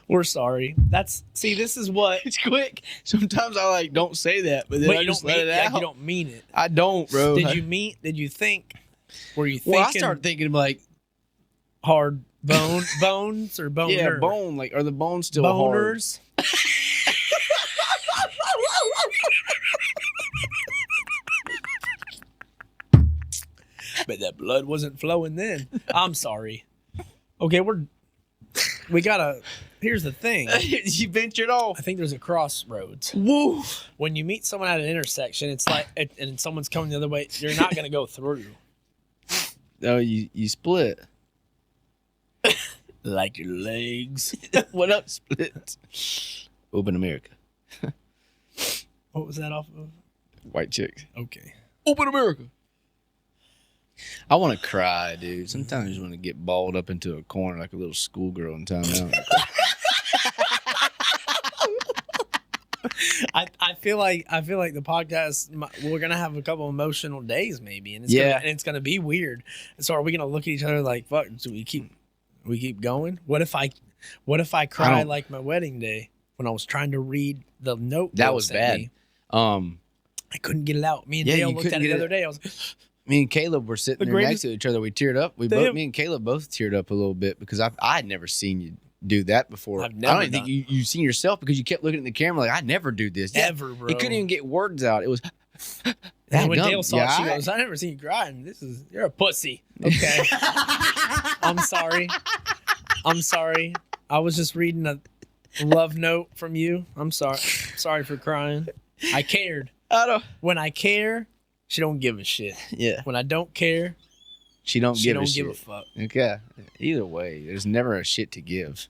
We're sorry. This is what it's quick. Sometimes I don't say that, but then I just let it out. You don't mean it. I don't, bro. Did you think? Were you thinking? Well, I started thinking like hard bones or boner? Yeah, bone. Like, are the bones still boners? Hard? But that blood wasn't flowing then. I'm sorry. Okay, we gotta. Here's the thing. You ventured off. I think there's a crossroads. Woo! When you meet someone at an intersection, it's like, and someone's coming the other way, you're not gonna go through. Oh, you split. Like your legs. What up, split? Open America. What was that off of? White Chicks. Okay. Open America. I want to cry, dude. Sometimes I just want to get balled up into a corner like a little schoolgirl in timeout. I feel like the podcast, we're gonna have a couple emotional days maybe, and it's gonna be weird. So are we gonna look at each other like, fuck? Do we keep going? What if I cry like my wedding day when I was trying to read the note? That was bad. I couldn't get it out. Me and Dale looked at it the other day. I was. Me and Caleb were sitting there next to each other. We teared up. Me and Caleb both teared up a little bit because I had never seen you do that before. I don't think you've seen yourself because you kept looking at the camera like, I never do this. Ever, bro. You couldn't even get words out. It was. And when Dale saw it, she goes, I never seen you crying. You're a pussy. Okay. I'm sorry. I was just reading a love note from you. I'm sorry. Sorry for crying. I cared. When I care, she don't give a shit. Yeah. When I don't care, she don't give a fuck. Okay. Either way, there's never a shit to give.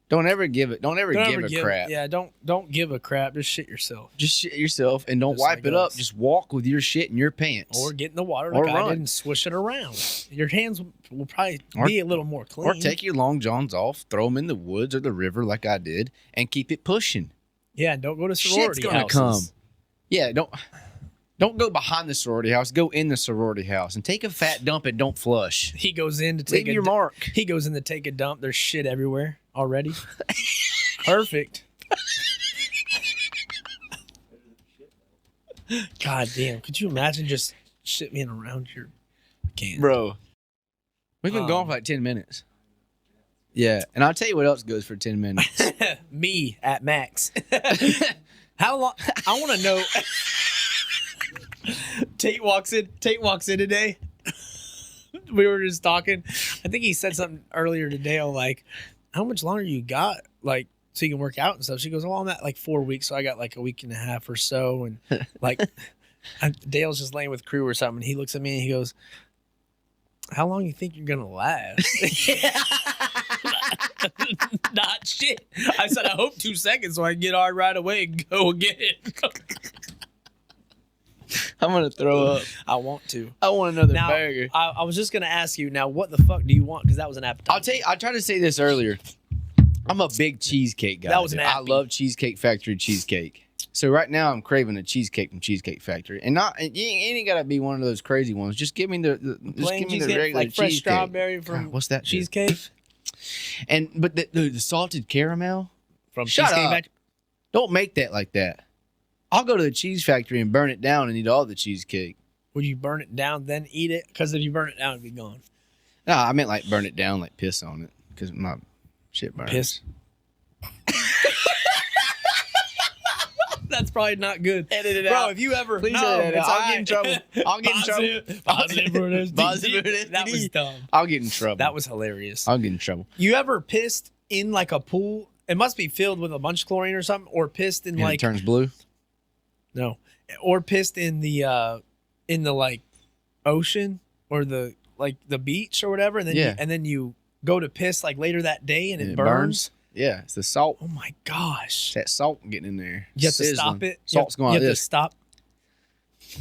Don't ever give it. Don't ever give a crap. Yeah, don't give a crap. Just shit yourself. Just shit yourself and don't wipe it up. Just walk with your shit in your pants. Or get in the water like I did and swish it around. Your hands will probably be a little more clean. Or take your long johns off, throw them in the woods or the river like I did, and keep it pushing. Yeah, and don't go to sorority Shit's gonna houses. come. Yeah, don't go behind the sorority house. Go in the sorority house and take a fat dump and don't flush. He goes in to take Leave your mark. He goes in to take a dump. There's shit everywhere already. Perfect. God damn. Could you imagine just shit being around your can? Bro, we've been gone for like 10 minutes. Yeah, and I'll tell you what else goes for 10 minutes. Me at max. How long? I want to know. Tate walks in today. We were just talking. I think he said something earlier today. Like, how much longer you got? Like, so you can work out and stuff. She goes, well, I'm at like 4 weeks. So I got like a week and a half or so. And like, Dale's just laying with crew or something. He looks at me and he goes, how long you think you're going to last? Not shit. I said, I hope 2 seconds so I can get on right away and go get it. I'm going to throw up. I want to. I want another burger. I was just going to ask you, now, what the fuck do you want? Because that was an appetizer. I'll tell you, I tried to say this earlier. I'm a big cheesecake guy. That was an I love Cheesecake Factory cheesecake. So right now I'm craving a cheesecake from Cheesecake Factory. And it ain't got to be one of those crazy ones. Just give me the regular like fresh cheesecake. strawberry from God, what's that? cheesecake? But the salted caramel From Shut Cheesecake up. Factory? Don't make that like that. I'll go to the cheese factory and burn it down and eat all the cheesecake. Would you burn it down, then eat it? Because if you burn it down, it'd be gone. No, I meant like burn it down, like piss on it. Because my shit burns. Piss? That's probably not good. Edit it Bro, out. if you ever... Please no, edit it it's out. all I'll get in trouble. I'll get in trouble. Positive for an Positive for an STD. That was STD. dumb. I'll get in trouble. That was hilarious. I'll get in trouble. You ever pissed in like a pool? It must be filled with a bunch of chlorine or something, or pissed in And like... it turns blue? No. Or pissed in the like ocean or the beach or whatever, and then you go to piss like later that day and it burns. Yeah, it's the salt. Oh my gosh. It's that salt getting in there. You have to Sizzling. stop it. Salt's going You like have to this. stop.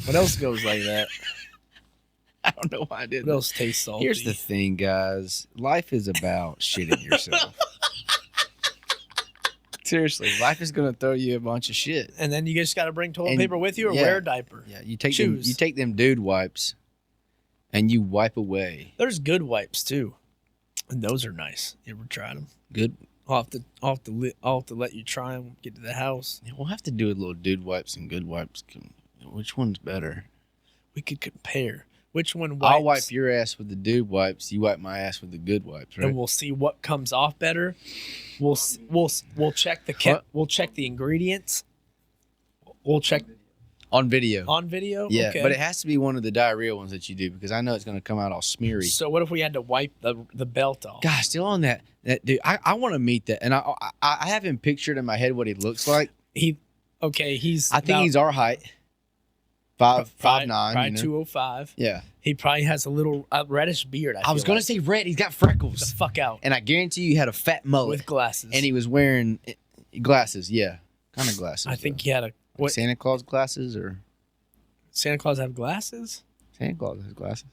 What else goes like that? I don't know why I did What that. else tastes salty? Here's the thing, guys. Life is about shitting yourself. Seriously, life is gonna throw you a bunch of shit. And then you just got to bring toilet And- paper with you or yeah. wear a diaper. Yeah, you take Choose. them dude wipes, and you wipe away. There's good wipes too, and those are nice. You ever tried them? Good. I'll have to let you try them. Get to the house. Yeah, we'll have to do a little dude wipes and good wipes. Which one's better? We could compare. Which one wipes? I'll wipe your ass with the dude wipes. You wipe my ass with the good wipes, right? and we'll see what comes off better. We'll check we'll check the ingredients. We'll check On video. on video. Yeah, okay. but it has to be one of the diarrhea ones that you do because I know it's going to come out all smeary. So what if we had to wipe the belt off? Gosh, still on that dude. I want to meet that, and I have him pictured in my head what he looks like. He's I think he's our height, 5'9", probably you know? 205. Yeah, He probably has a little reddish beard. I was going gonna say red. He's got freckles, the fuck out and I guarantee you he had a fat mullet with glasses. and he was wearing glasses. Yeah, kind of glasses. I think though. he had a what? Santa Claus glasses or Santa Claus have glasses? Santa Claus has glasses.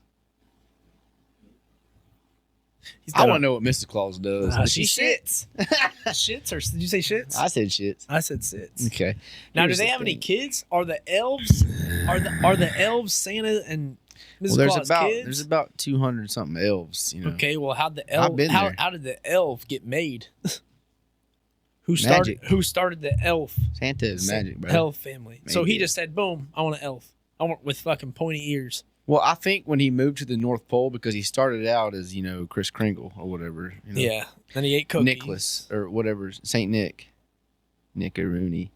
He's I got want to know what Mrs. Claus does. she shits. Shits or did you say shits? I said shit. I said sits. Okay. Now, Here's do they the have any thing. kids? Are the elves are the elves Santa and Mrs. Claus kids? There's about 200 something elves. You know. Okay, well, how did I've been there. did the elf get made? Who Magic. started the elf Santa is magic, bro. elf family? So Maybe. he just said, "Boom, I want an elf. I want with fucking pointy ears." Well, I think when he moved to the North Pole, because he started out as, Kris Kringle or whatever. You know, Yeah. Then he ate cookies. Nicholas or whatever, Saint Nick. Nickaroonie.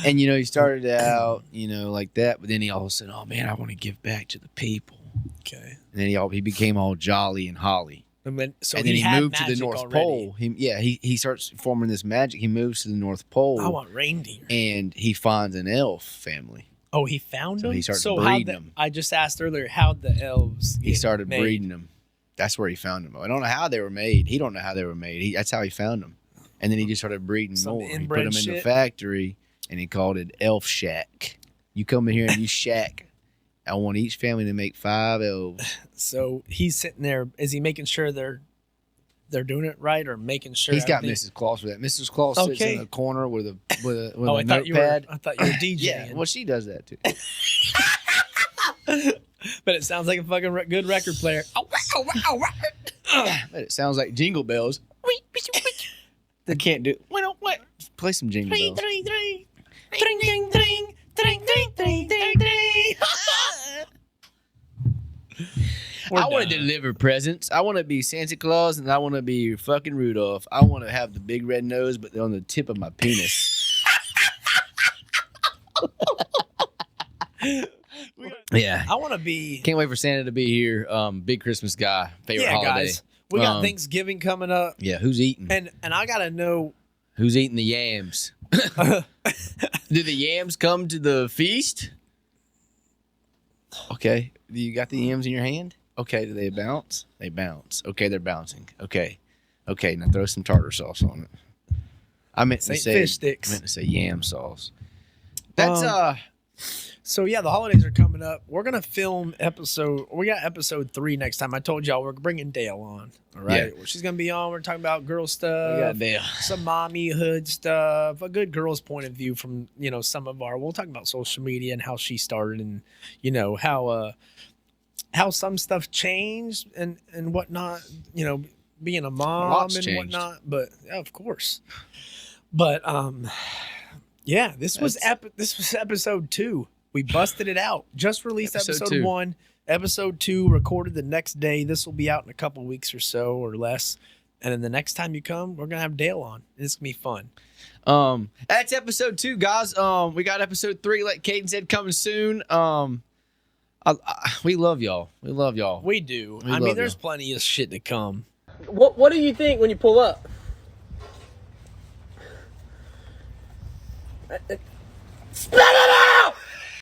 And, he started out, like that. But then he all of a sudden, oh, man, I want to give back to the people. Okay. And then he became all jolly and holly. And then and then he had moved to the magic North already. Pole. He starts forming this magic. He moves to the North Pole. I want reindeer. And he finds an elf family. Oh, he found So them? he started how'd breeding the- them. I just asked earlier, how'd the elves He get started made? breeding them. That's where he found them. I don't know how they were made. He don't know how they were made. That's how he found them. And then he just started breeding Some more. He put inbred them in the shit. factory, and he called it Elf Shack. You come in here and you shack. I want each family to make 5 elves. So he's sitting there. Is he making sure they're doing it right or making sure He's got everything- Mrs. Claus for that. Mrs. Claus sits Okay. in a corner with a Oh, I thought you were notepad. DJing. Yeah, well, she does that too. But it sounds like a fucking good record player. But it sounds like jingle bells. They can't do. Play some jingle bells. I want to deliver presents. I want to be Santa Claus and I want to be fucking Rudolph. I want to have the big red nose, but on the tip of my penis. Yeah. I want to be. Can't wait for Santa to be here. Big Christmas guy. Favorite Yeah, holiday. guys. We got Um, Thanksgiving coming up, Yeah, who's eating? and I gotta know. Who's eating the yams? Do the yams come to the feast? Okay. Do you got the yams in your hand? Okay. Do they bounce? They bounce. Okay, they're bouncing. Okay. Okay, now throw some tartar sauce on it. I meant to Saint say fish sticks. I meant to say yam sauce. That's So yeah, the holidays are coming up. We're gonna film We got episode 3 next time. I told y'all we're bringing Dale on. All right, Yeah. She's gonna be on. We're talking about girl stuff. goddamn. Some mommyhood stuff, a good girl's point of view from some of our. We'll talk about social media and how she started, and how some stuff changed and whatnot. Being a mom lot's and changed. whatnot. But yeah, of course. But yeah, this was episode 2. We busted it out. Just released Episode episode 2. 1. Episode 2 recorded the next day. This will be out in a couple weeks or so or less. And then the next time you come, we're gonna have Dale on. It's gonna be fun. That's episode 2, guys. We got episode 3, like Caden said, coming soon. We love y'all. We love y'all. We do. We I mean, love there's y'all. plenty of shit to come. What do you think when you pull up? Spit it